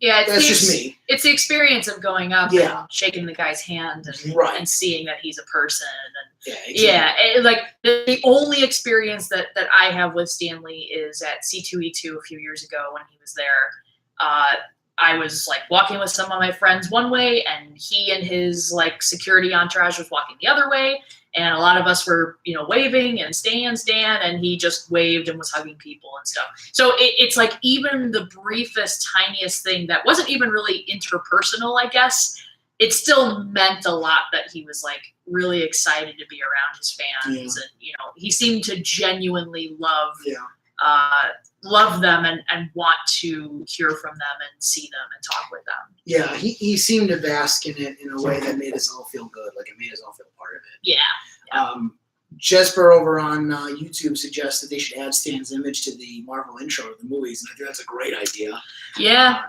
That's just me. It's the experience of going up and shaking the guy's hand and seeing that he's a person. And the only experience that I have with Stanley is at C2E2 a few years ago when he was there. I was walking with some of my friends one way, and he and his security entourage was walking the other way. And a lot of us were, waving and Stan, and he just waved and was hugging people and stuff. So it's even the briefest, tiniest thing that wasn't even really interpersonal, I guess, it still meant a lot that he was really excited to be around his fans. And, he seemed to genuinely love them and want to hear from them and see them and talk with them. Yeah, he seemed to bask in it in a way that made us all feel good. It made us all feel part of it. Yeah. Jesper over on YouTube suggests that they should add Stan's image to the Marvel intro to the movies, and I think that's a great idea. Yeah.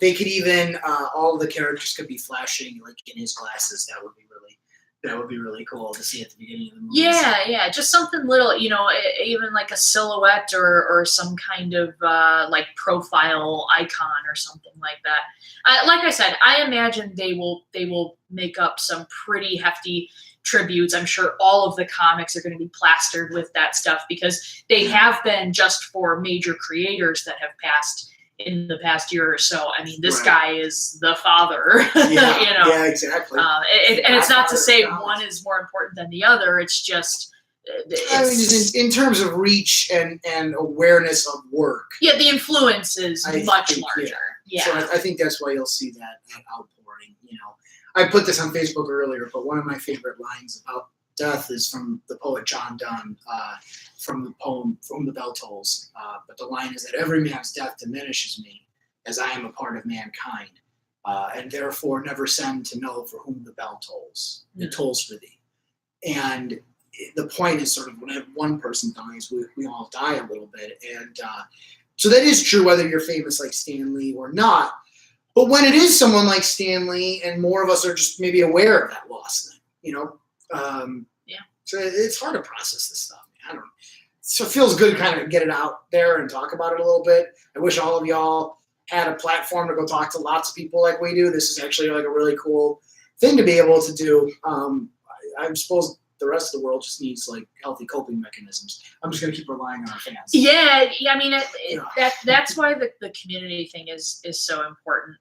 They could even all of the characters could be flashing like in his glasses. That would be really cool to see at the beginning of the movie. Yeah, just something little, even like a silhouette or some kind of like profile icon or something like that. Like I said, I imagine they will make up some pretty hefty tributes. I'm sure all of the comics are going to be plastered with that stuff because they have been just for major creators that have passed in the past year or so. I mean, this guy is the father. Yeah, exactly. And it's not to say one is more important than the other. It's just. In terms of reach and awareness of work. Yeah, the influence is much larger. Yeah. So I think that's why you'll see that outpouring. I put this on Facebook earlier, but one of my favorite lines about death is from the poet John Donne, from the poem From the Bell Tolls. But the line is that every man's death diminishes me, as I am a part of mankind, and therefore never send to know for whom the bell tolls. It tolls for thee. And the point is sort of when one person dies, we all die a little bit. And so that is true whether you're famous like Stan Lee or not. But when it is someone like Stan Lee and more of us are just maybe aware of that loss thing, So it's hard to process this stuff. I don't know. So it feels good to kind of get it out there and talk about it a little bit. I wish all of y'all had a platform to go talk to lots of people like we do. This is actually like a really cool thing to be able to do. I suppose the rest of the world just needs like healthy coping mechanisms. I'm just going to keep relying on our fans. Yeah, I mean that's why the community thing is so important.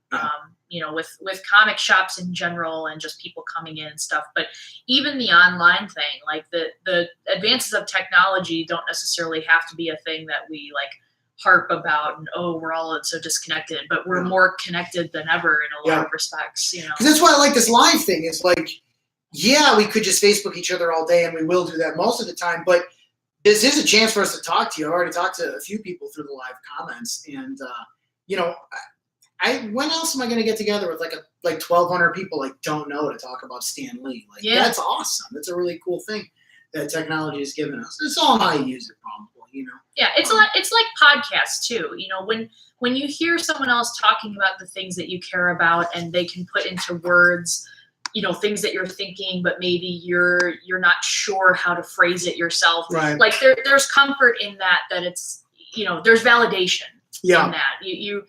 Yeah. With comic shops in general and just people coming in and stuff, but even the online thing, like the advances of technology don't necessarily have to be a thing that we like harp about and we're all so disconnected, but we're more connected than ever in a lot of respects. Because that's why I like this live thing. Is like. Yeah, we could just Facebook each other all day, and we will do that most of the time. But this is a chance for us to talk to you. I've already talked to a few people through the live comments, and when else am I going to get together with like 1,200 people like don't know to talk about Stan Lee? That's awesome. That's a really cool thing that technology has given us. It's all how you use it, probably. Yeah, it's like podcasts too. When you hear someone else talking about the things that you care about, and they can put into words. Things that you're thinking, but maybe you're not sure how to phrase it yourself. Right. Like there's comfort in that it's, there's validation in that. You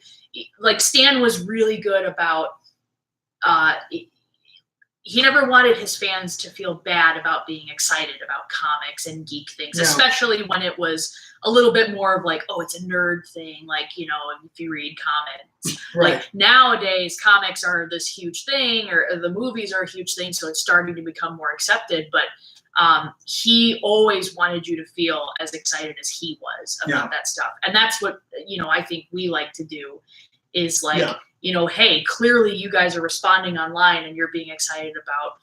like Stan was really good about, he never wanted his fans to feel bad about being excited about comics and geek things, especially when it was a little bit more of like, oh, it's a nerd thing. Like, if you read comics, like nowadays comics are this huge thing or the movies are a huge thing. So it's starting to become more accepted, but he always wanted you to feel as excited as he was about that stuff. And that's what, I think we like to do is like, hey, clearly you guys are responding online and you're being excited about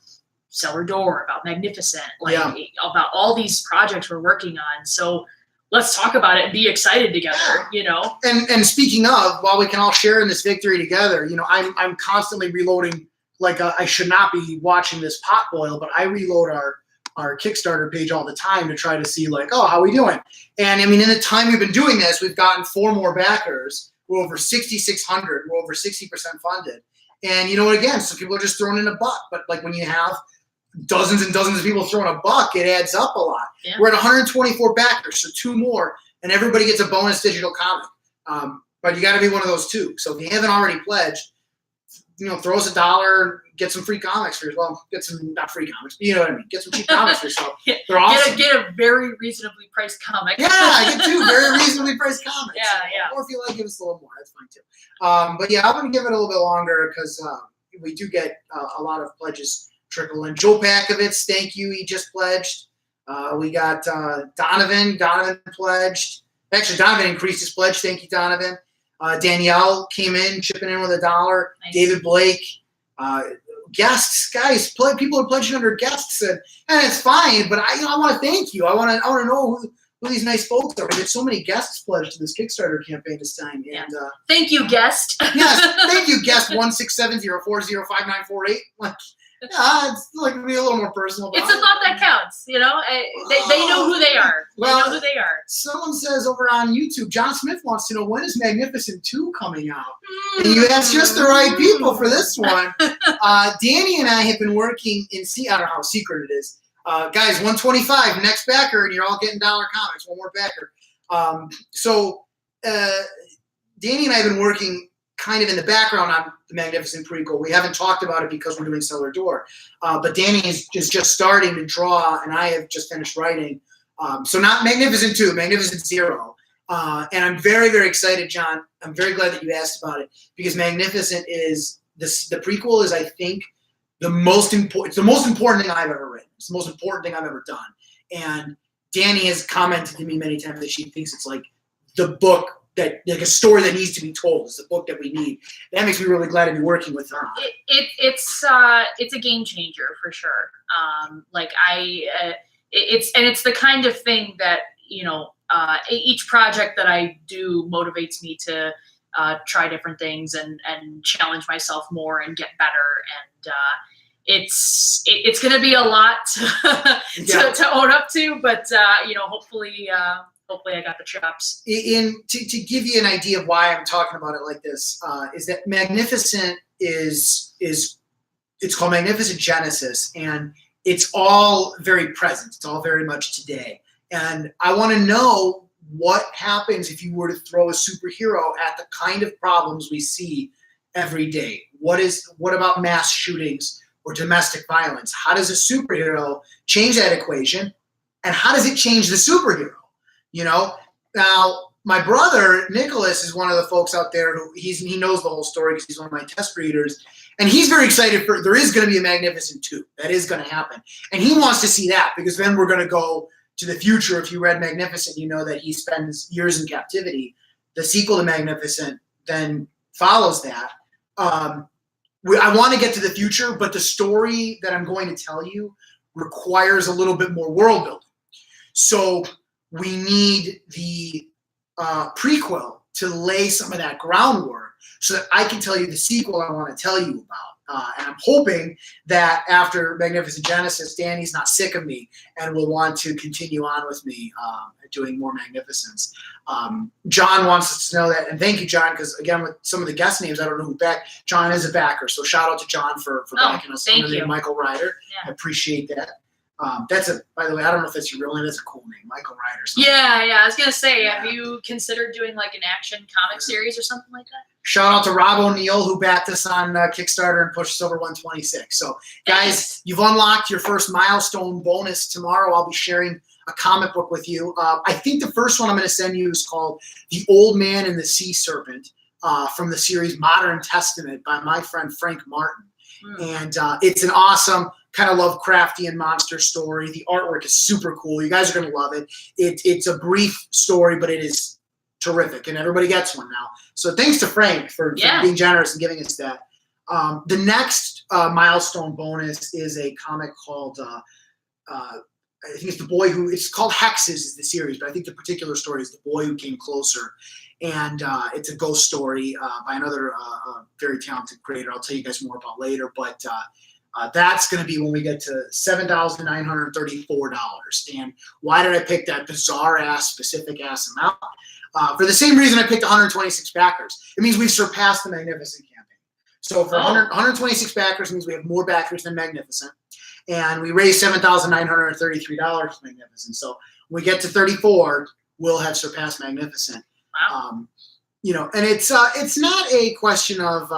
Cellar Door, about Magnificent, about all these projects we're working on. So let's talk about it and be excited together, And speaking of, while we can all share in this victory together, I'm constantly reloading. Like I should not be watching this pot boil, but I reload our Kickstarter page all the time to try to see like, oh, how are we doing? And I mean, in the time we've been doing this, we've gotten 4 more backers. We're over 6,600. We're over 60% funded. And again, some people are just throwing in a buck. But like when you have dozens and dozens of people throwing a buck, it adds up a lot. Yeah. We're at 124 backers, so 2 more, and everybody gets a bonus digital comic. But you got to be one of those 2. So if you haven't already pledged, throw us $1, get some free comics for yourself. Well, get some not free comics, but you know what I mean. Get some cheap comics for yourself. They're awesome. Get a very reasonably priced comic. Yeah, get 2 very reasonably priced comics. Yeah. Or if you like, give us a little more. That's fine too. But yeah, I'm going to give it a little bit longer because we do get a lot of pledges trickle in. Joe Pakovitz, thank you. He just pledged. We got Donovan. Donovan pledged. Actually, Donovan increased his pledge. Thank you, Donovan. Danielle came in, chipping in with $1. Nice. David Blake. Guests, guys, people are pledging under guests, and it's fine. But I want to thank you. I want to know who these nice folks are. We had so many guests pledged to this Kickstarter campaign this time. And thank you, guest. Yes, thank you, guest 167040598. Like It's like to be a little more personal. It's a thought that counts, you know. They know who they are. Well, they know who they are. Someone says over on YouTube, John Smith wants to know, when is Magnificent 2 coming out? And you asked just the right people for this one. Danny and I have been working in, I don't know how secret it is. Guys, 125, next backer, and you're all getting dollar comics, one more backer. Danny and I have been working kind of in the background on the Magnificent prequel. We haven't talked about it because we're doing Cellar Door. But Danny is just starting to draw, and I have just finished writing. So not Magnificent 2, Magnificent 0. And I'm very, very excited, John. I'm very glad that you asked about it, because Magnificent is, the prequel is, I think, the most important thing I've ever written. It's the most important thing I've ever done. And Danny has commented to me many times that she thinks it's like the book that, like a story that needs to be told. It's the book that we need. That makes me really glad to be working with her. It's a game changer for sure. It's the kind of thing that, you know, each project that I do motivates me to try different things and challenge myself more and get better. And it's going to be a lot to own up to, but you know, hopefully I got the chops. To give you an idea of why I'm talking about it like this, is that Magnificent it's called Magnificent Genesis, and it's all very present. It's all very much today. And I want to know what happens if you were to throw a superhero at the kind of problems we see every day. What about mass shootings or domestic violence? How does a superhero change that equation? And how does it change the superhero? You know, now my brother Nicholas is one of the folks out there who he knows the whole story because he's one of my test readers, and he's very excited for, there is going to be a Magnificent 2. That is going to happen, and he wants to see that, because then we're going to go to the future. If you read Magnificent, you know that he spends years in captivity. The sequel to Magnificent then follows that. I want to get to the future, but the story that I'm going to tell you requires a little bit more world building. So we need the prequel to lay some of that groundwork so that I can tell you the sequel I want to tell you about. And I'm hoping that after Magnificent Genesis, Danny's not sick of me and will want to continue on with me doing more Magnificence. John wants us to know that, and thank you, John, because again, with some of the guest names, I don't know who back. John is a backer, so shout out to John for backing us. Thank you. Michael Ryder. Yeah. I appreciate that. By the way, I don't know if that's your real name. That's a cool name, Michael Ryder. Yeah. I was gonna say, have you considered doing like an action comic series or something like that? Shout out to Rob O'Neill, who backed us on Kickstarter and pushed us over 126. So, guys, you've unlocked your first milestone bonus. Tomorrow, I'll be sharing a comic book with you. I think the first one I'm going to send you is called The Old Man and the Sea Serpent, from the series Modern Testament by my friend Frank Martin. And it's an awesome kind of Lovecraftian monster story. The artwork is super cool. You guys are going to love it. It's a brief story, but it is terrific, and everybody gets one now. So thanks to Frank for being generous and giving us that. The next milestone bonus is a comic called, I think it's The Boy Who, it's called Hexes is the series, but I think the particular story is The Boy Who Came Closer. And it's a ghost story by another very talented creator I'll tell you guys more about later. But that's going to be when we get to $7,934. And why did I pick that bizarre-ass, specific-ass amount? For the same reason I picked 126 backers. It means we've surpassed the Magnificent campaign. So for 126 backers means we have more backers than Magnificent. And we raised $7,933 for Magnificent. So when we get to 34, we'll have surpassed Magnificent. Wow. You know, and it's not a question of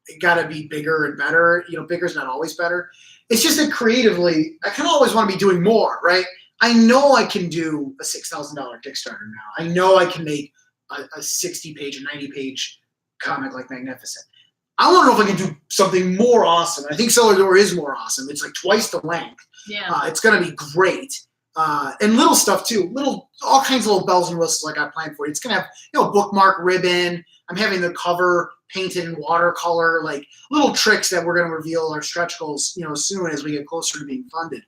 it got to be bigger and better. You know, bigger is not always better. It's just that creatively, I kind of always want to be doing more, right? I know I can do a $6,000 Kickstarter now. I know I can make a 60-page or 90-page comic like Magnificent. I want to know if I can do something more awesome. I think Cellar Door is more awesome. It's like twice the length. Yeah. It's going to be great. And little stuff too, all kinds of little bells and whistles like I planned for you. It's going to have, you know, bookmark ribbon. I'm having the cover painted in watercolor, like little tricks that we're going to reveal our stretch goals, you know, soon as we get closer to being funded.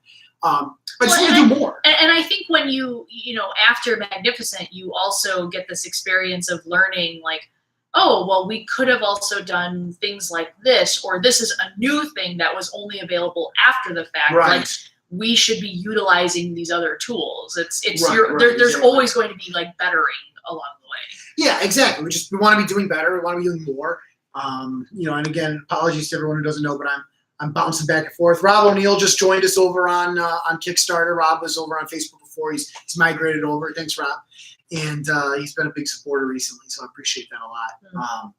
I just want to do more. And I think when you know, after Magnificent, you also get this experience of learning, like, oh, well, we could have also done things like this, or this is a new thing that was only available after the fact. Right. Like, we should be utilizing these other tools. It's Right, there's exactly. always going to be like bettering along the way. Yeah, exactly. We want to be doing better. We want to be doing more. And again, apologies to everyone who doesn't know, but I'm bouncing back and forth. Rob O'Neill just joined us over on Kickstarter. Rob was over on Facebook before. He's migrated over. Thanks, Rob. And he's been a big supporter recently, so I appreciate that a lot.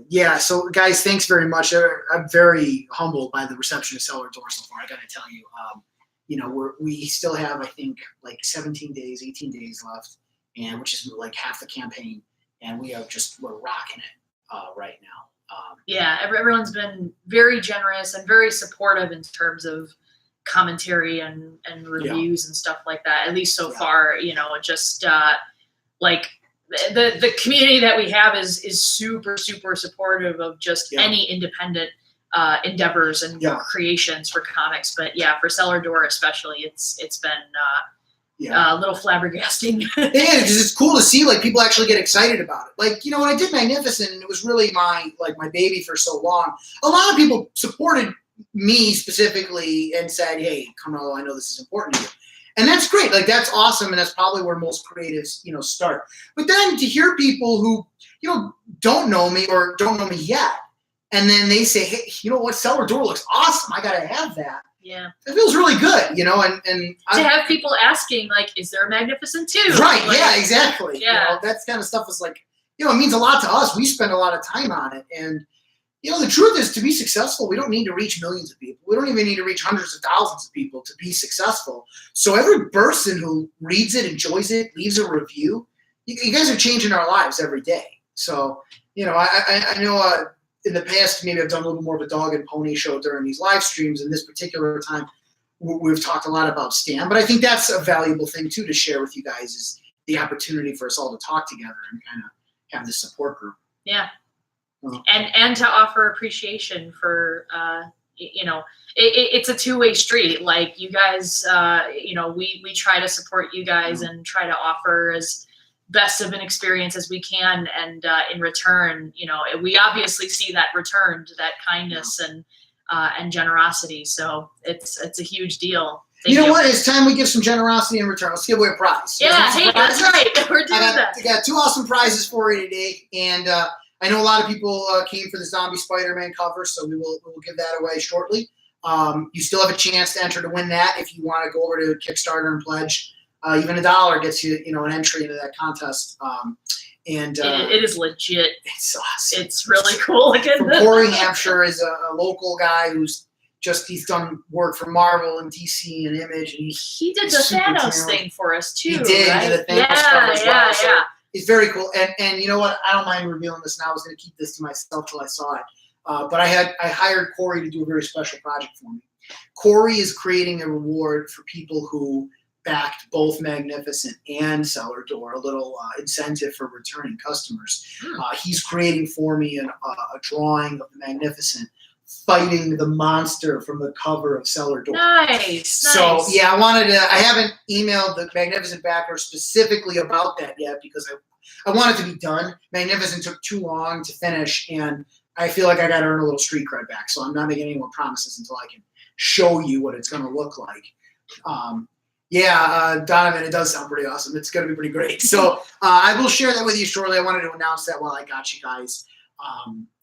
Yeah, so guys, thanks very much. I'm very humbled by the reception of Cellar Door so far. I got to tell you, we still have, I think, like 17 days, 18 days left, and which is like half the campaign, and we're rocking it right now. Yeah, everyone's been very generous and very supportive in terms of commentary and reviews and stuff like that. At least so far, just like the community that we have is super, super supportive of just any independent endeavors and creations for comics. But yeah, for Cellar Door especially, it's been a little flabbergasting. Yeah, because it's cool to see like people actually get excited about it. Like, when I did Magnificent, it was really my baby for so long. A lot of people supported me specifically and said, "Hey, Carmelo, I know this is important to you." And that's great. Like, that's awesome. And that's probably where most creatives, start. But then to hear people who, don't know me or don't know me yet, and then they say, "Hey, you know what? Cellar Door looks awesome. I got to have that." Yeah. It feels really good, and to have people asking, like, is there a Magnificent 2? Right. Like, yeah, exactly. Yeah. That kind of stuff is like, it means a lot to us. We spend a lot of time on it. And, the truth is, to be successful, we don't need to reach millions of people. We don't even need to reach hundreds of thousands of people to be successful. So every person who reads it, enjoys it, leaves a review, you guys are changing our lives every day. So, I know in the past, maybe I've done a little more of a dog and pony show during these live streams. And this particular time, we've talked a lot about Stan. But I think that's a valuable thing, too, to share with you guys is the opportunity for us all to talk together and kind of have this support group. Yeah. And to offer appreciation for, it's a two-way street. Like, you guys, we try to support you guys and try to offer as best of an experience as we can. And in return, we obviously see that returned, that kindness and generosity. So it's a huge deal. Thank you. What? It's time we give some generosity in return. Let's give away a prize. Yeah, hey, that's right. We're doing that. I got two awesome prizes for you today. And I know a lot of people came for the Zombie Spider-Man cover, so we will give that away shortly. You still have a chance to enter to win that if you want to go over to Kickstarter and pledge. Even $1 gets you, an entry into that contest. It is legit. It's awesome. It's really cool. From Corey, Hampshire, is a local guy who's he's done work for Marvel and DC and Image, and he did the Thanos thing for us too. He did. Right? He did the Thanos cover as well. So yeah. It's very cool. And you know what? I don't mind revealing this now. I was going to keep this to myself till I saw it. But I hired Corey to do a very special project for me. Corey is creating a reward for people who backed both Magnificent and Cellar Door, a little incentive for returning customers. He's creating for me a drawing of the Magnificent fighting the monster from the cover of Cellar Door. Nice. So yeah, I haven't emailed the Magnificent backer specifically about that yet because I want it to be done. Magnificent took too long to finish, and I feel like I got to earn a little street cred back. So I'm not making any more promises until I can show you what it's going to look like. Donovan, it does sound pretty awesome. It's going to be pretty great. So I will share that with you shortly. I wanted to announce that while I got you guys.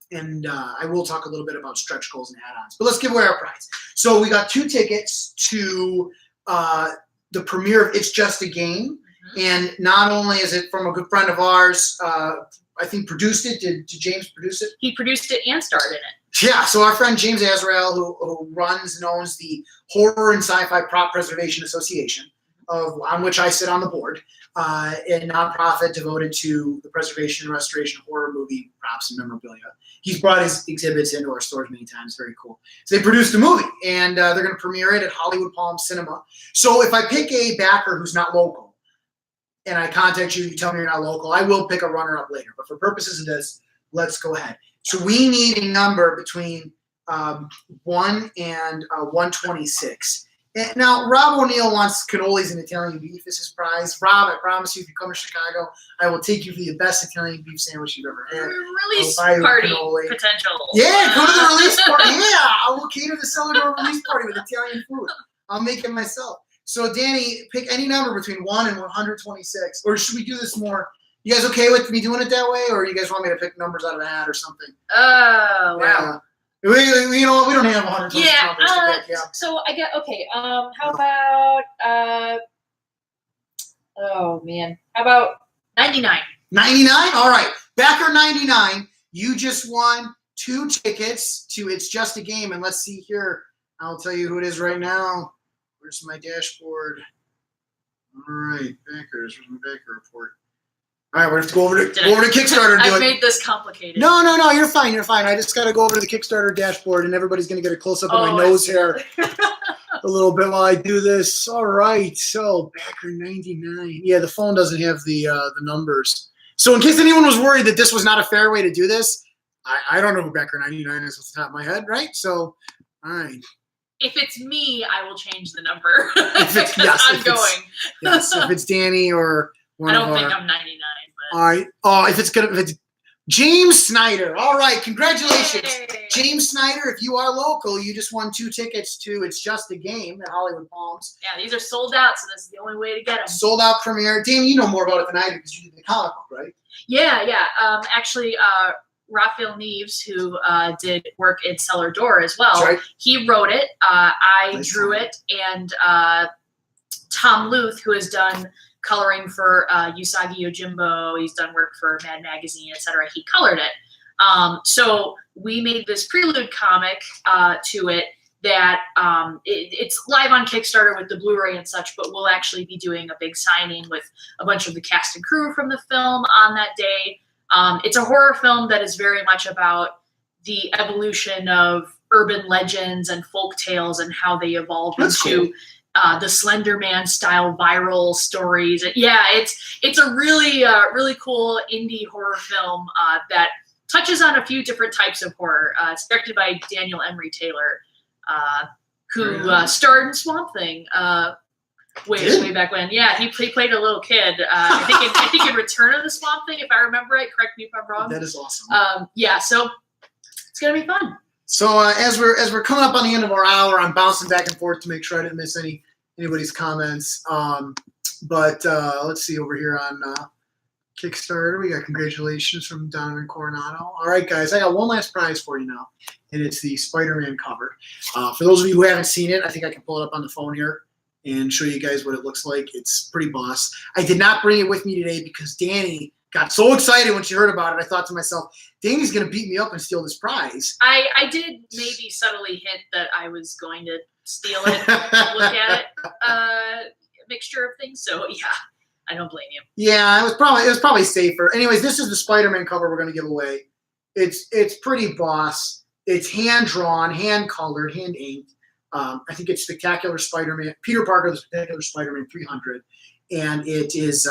And I will talk a little bit about stretch goals and add-ons. But let's give away our prize. So we got 2 tickets to the premiere of It's Just a Game. Mm-hmm. And not only is it from a good friend of ours, I think produced it. Did James produce it? He produced it and starred in it. Yeah, so our friend James Azrael, who runs and owns the Horror and Sci-Fi Prop Preservation Association, on which I sit on the board, a nonprofit devoted to the preservation and restoration of horror movie props and memorabilia. He's brought his exhibits into our stores many times. Very cool. So they produced a movie, and they're going to premiere it at Hollywood Palm Cinema. So if I pick a backer who's not local, and I contact you, you tell me you're not local, I will pick a runner-up later. But for purposes of this, let's go ahead. So we need a number between 1 and 126. And now, Rob O'Neill wants cannolis and Italian beef as his prize. Rob, I promise you, if you come to Chicago, I will take you for the best Italian beef sandwich you've ever had. Release party potential. Yeah, go to the release party. Yeah, I will cater the Cellar Door release party with Italian food. I'll make it myself. So, Danny, pick any number between 1 and 126. Or should we do this more? You guys okay with me doing it that way? Or you guys want me to pick numbers out of a hat or something? Oh, wow. You know what? We don't have 126 numbers to pick. Yeah. So, I get, okay, how about, oh, man. How about 99? 99? All right. Backer 99, you just won 2 tickets to It's Just a Game. And let's see here. I'll tell you who it is right now. Where's my dashboard? All right, backers. Where's my backer report? All right, we have to go over to Kickstarter and do it. I've made this complicated. No, you're fine. You're fine. I just got to go over to the Kickstarter dashboard, and everybody's going to get a close-up of my nose hair a little bit while I do this. All right, so backer 99. Yeah, the phone doesn't have the numbers. So in case anyone was worried that this was not a fair way to do this, I don't know who backer 99 is off the top of my head, right? So, all right. If it's me, I will change the number. Yes, if it's Danny or one I don't think I'm 99. But. All right. Oh, if it's James Snyder. All right. Congratulations. Hey. James Snyder, if you are local, you just won 2 tickets to It's Just a Game at Hollywood Palms. Yeah, these are sold out, so this is the only way to get them. Sold out premiere. Danny, you know more about it than I do because you did the comic book, right? Yeah. Actually, Raphael Neves, who did work in Cellar Door as well, right. He wrote it. I drew it, and Tom Luth, who has done coloring for Usagi Yojimbo, he's done work for Mad Magazine, etc. He colored it. So we made this prelude comic to it that it's live on Kickstarter with the Blu-ray and such, but we'll actually be doing a big signing with a bunch of the cast and crew from the film on that day. It's a horror film that is very much about the evolution of urban legends and folk tales and how they evolve into the Slender Man style viral stories. Yeah, it's a really really cool indie horror film that touches on a few different types of horror. It's directed by Daniel Emery Taylor, who starred in Swamp Thing. Way back when. Yeah, he played a little kid. I think in Return of the Swamp Thing, if I remember right. Correct me if I'm wrong. That is awesome. Yeah, so it's gonna be fun. So as we're coming up on the end of our hour, I'm bouncing back and forth to make sure I didn't miss anybody's comments. But let's see over here on Kickstarter. We got congratulations from Donovan Coronado. All right, guys, I got one last prize for you now, and it's the Spider-Man cover. For those of you who haven't seen it, I think I can pull it up on the phone here and show you guys what it looks like. It's pretty boss. I did not bring it with me today because Danny got so excited when she heard about it. I thought to myself, Danny's going to beat me up and steal this prize. I did maybe subtly hint that I was going to steal it, look at it, mixture of things. So yeah, I don't blame you. Yeah, it was probably safer. Anyways, this is the Spider-Man cover we're going to give away. It's pretty boss. It's hand drawn, hand colored, hand inked. I think it's Spectacular Spider-Man, Peter Parker, the Spectacular Spider-Man 300, and it is.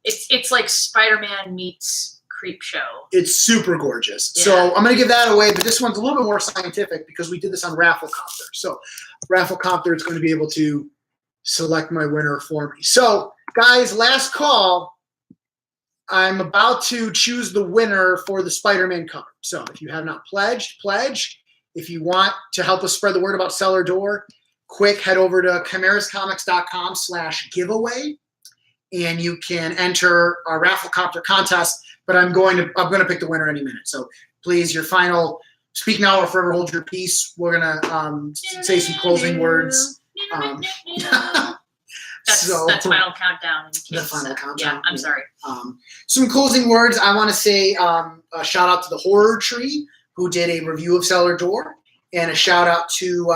It's like Spider-Man meets Creep Show. It's super gorgeous. Yeah. So I'm going to give that away, but this one's a little bit more scientific because we did this on Rafflecopter. So Rafflecopter is going to be able to select my winner for me. So guys, last call. I'm about to choose the winner for the Spider-Man cover. So if you have not pledged, pledge. If you want to help us spread the word about Cellar Door, quick, head over to chimerascomics.com/giveaway, and you can enter our Rafflecopter contest. But I'm going to pick the winner any minute. So please, your final speak now or forever hold your peace. We're gonna say some closing words. That's final countdown. The final countdown. Yeah, I'm sorry. Some closing words. I want to say a shout out to the Horror Tree, who did a review of Cellar Door, and a shout out to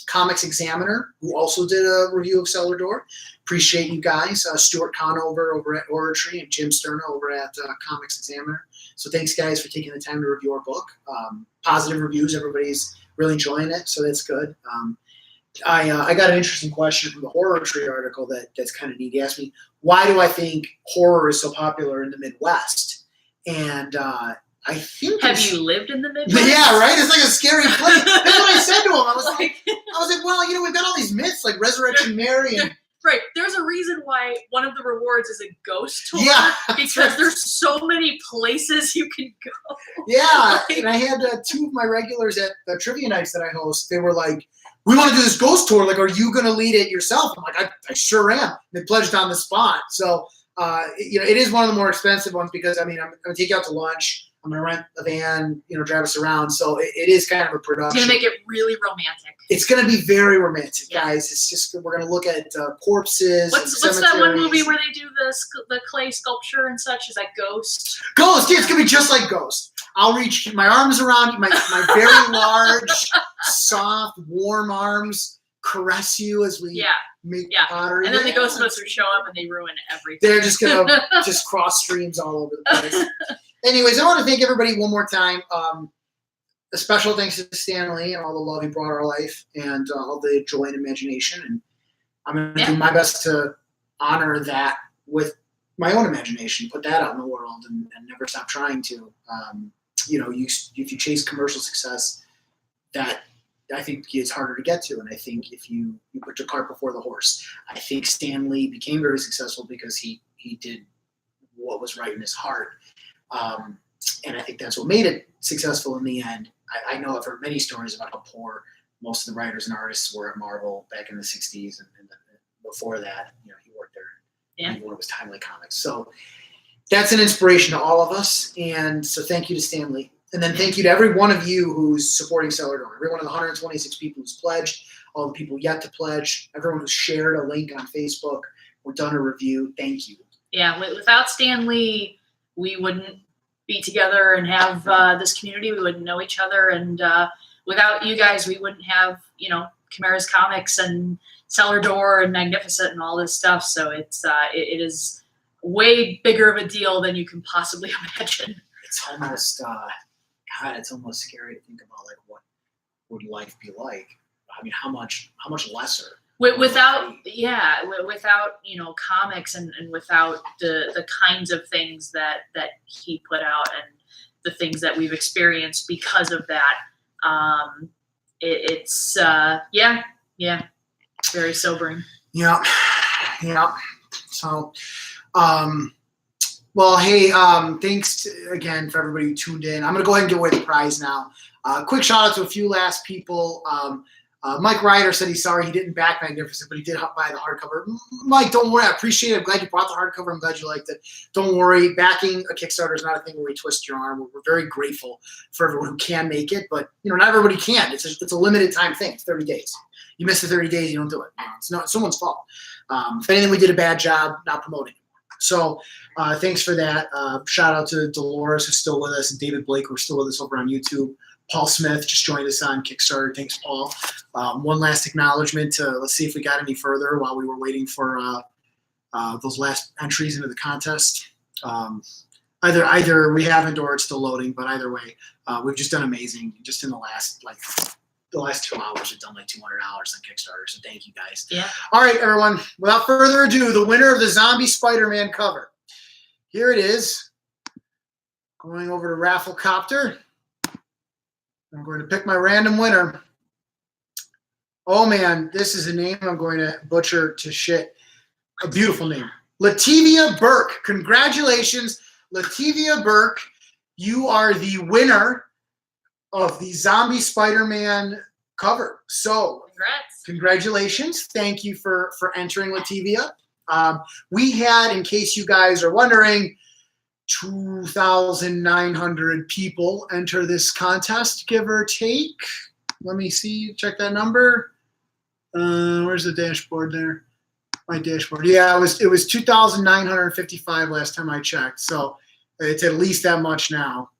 Comics Examiner, who also did a review of Cellar Door. Appreciate you guys. Stuart Conover over at Horror Tree and Jim Sterna over at Comics Examiner. So thanks, guys, for taking the time to review our book. Positive reviews. Everybody's really enjoying it, so that's good. I got an interesting question from the Horror Tree article that's kind of neat. He asked me, why do I think horror is so popular in the Midwest? And I think. Have you lived in the Midwest? Yeah, right. It's like a scary place. That's what I said to him. I was like, well, we've got all these myths like Resurrection Mary and. Right. There's a reason why one of the rewards is a ghost tour. Yeah, because there's so many places you can go. Yeah, and I had 2 of my regulars at the trivia nights that I host. They were like, "We want to do this ghost tour. Like, are you going to lead it yourself?" I'm like, "I sure am." They pledged on the spot. So, it is one of the more expensive ones because I'm going to take you out to lunch. I'm going to rent a van, drive us around. So it is kind of a production. It's going to make it really romantic. It's going to be very romantic, guys. It's just we're going to look at corpses. What's that one movie where they do the clay sculpture and such? Is that Ghost? Ghost. Yeah, it's going to be just like Ghost. I'll reach my arms around you, my very large, soft, warm arms, caress you as we make pottery. And then the Ghostbusters show up and they ruin everything. They're just going to just cross streams all over the place. Anyways, I want to thank everybody one more time. A special thanks to Stanley and all the love he brought our life and all the joy and imagination. And I'm going to do my best to honor that with my own imagination, put that out in the world and never stop trying to. If you chase commercial success, that I think it's harder to get to. And I think if you put your cart before the horse, I think Stanley became very successful because he did what was right in his heart. And I think that's what made it successful in the end. I know I've heard many stories about how poor most of the writers and artists were at Marvel back in the 60s. And before that, he worked there. Even when it was Timely Comics. So that's an inspiration to all of us. And so thank you to Stanley. And then thank you to every one of you who's supporting Cellar Door. Every one of the 126 people who's pledged, all the people yet to pledge, everyone who's shared a link on Facebook or done a review. Thank you. Yeah, without Stanley, we wouldn't be together and have this community. We wouldn't know each other. And without you guys, we wouldn't have, Camara's Comics and Cellar Door and Magnificent and all this stuff. So it is way bigger of a deal than you can possibly imagine. It's almost, it's almost scary to think about, like, what would life be like? I mean, how much lesser? Without comics and without the kinds of things that he put out and the things that we've experienced because of that, it's very sobering. Yeah. So, well, hey, thanks again for everybody who tuned in. I'm gonna go ahead and give away the prize now. Quick shout out to a few last people. Mike Ryder said he's sorry he didn't back Magnificent, but he did buy the hardcover. Mike, don't worry. I appreciate it. I'm glad you bought the hardcover. I'm glad you liked it. Don't worry. Backing a Kickstarter is not a thing where we twist your arm. We're very grateful for everyone who can make it, but not everybody can. It's a limited time thing. It's 30 days. You miss the 30 days, you don't do it. It's not someone's fault. If anything, we did a bad job not promoting it. So thanks for that. Shout out to Dolores, who's still with us, and David Blake, who's still with us over on YouTube. Paul Smith just joined us on Kickstarter. Thanks, Paul. One last acknowledgement to, let's see if we got any further while we were waiting for those last entries into the contest. Either we haven't or it's still loading, but either way, we've just done amazing. Just in the last 2 hours, we've done like $200 on Kickstarter. So thank you guys. Yeah. All right, everyone. Without further ado, the winner of the Zombie Spider-Man cover. Here it is. Going over to Rafflecopter. I'm going to pick my random winner. Oh, man, this is a name I'm going to butcher to shit. A beautiful name. Lativia Burke. Congratulations, Lativia Burke. You are the winner of the Zombie Spider-Man cover. So, congratulations. Thank you for entering, Lativia. We had, in case you guys are wondering, 2,900 people enter this contest, give or take. Let me see. Check that number. Where's the dashboard there? My dashboard. Yeah, it was 2,955 last time I checked. So it's at least that much now.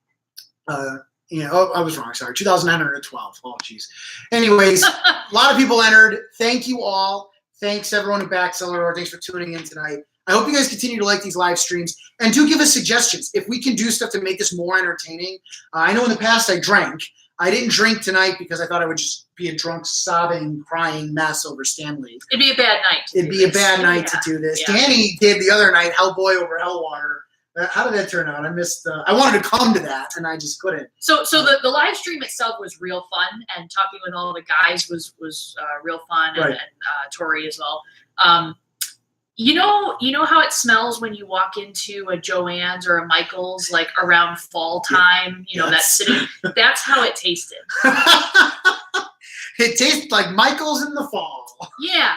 I was wrong. Sorry, 2,912. Oh, geez. Anyways, a lot of people entered. Thank you all. Thanks everyone who backed Cellar Door. Thanks for tuning in tonight. I hope you guys continue to like these live streams and do give us suggestions. If we can do stuff to make this more entertaining. I know in the past I drank. I didn't drink tonight because I thought I would just be a drunk, sobbing, crying mess over Stanley. It'd be a bad night. It'd be a bad night to do this. Yeah. Danny did the other night, Hellboy over Hellwater. How did that turn out? I missed. I wanted to come to that, and I just couldn't. So the live stream itself was real fun, and talking with all the guys was real fun, Right. and Tori as well. You know how it smells when you walk into a Joann's or a Michael's like around fall time. You know that city. That's how it tasted. It tastes like Michael's in the fall. Yeah.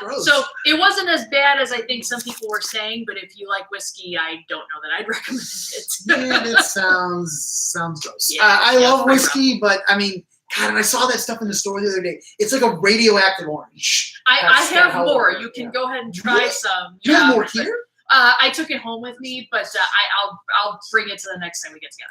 Gross. So it wasn't as bad as I think some people were saying, but if you like whiskey, I don't know that I'd recommend it. Yeah, that sounds gross. Yeah, I love pretty whiskey, but I mean, God, and I saw that stuff in the store the other day. It's like a radioactive orange. I have more. You can go ahead and try some. You have more here? I took it home with me, but I'll bring it to the next time we get together.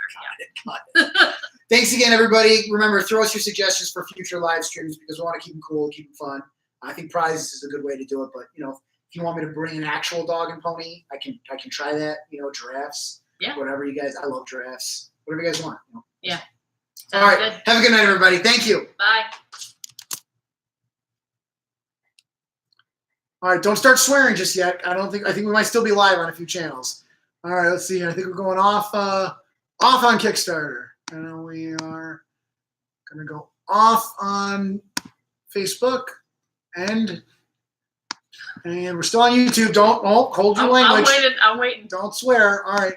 Yeah. Thanks again, everybody. Remember, throw us your suggestions for future live streams because we want to keep them cool, keep them fun. I think prizes is a good way to do it, but if you want me to bring an actual dog and pony, I can try that. Giraffes. Yeah. Whatever you guys. I love giraffes. Whatever you guys want. Yeah. All right. Good. Have a good night, everybody. Thank you. Bye. All right. Don't start swearing just yet. I think we might still be live on a few channels. All right. Let's see. I think we're going off on Kickstarter, and we are gonna go off on Facebook, and we're still on YouTube. Don't hold your language. I'm waiting. Don't swear. All right.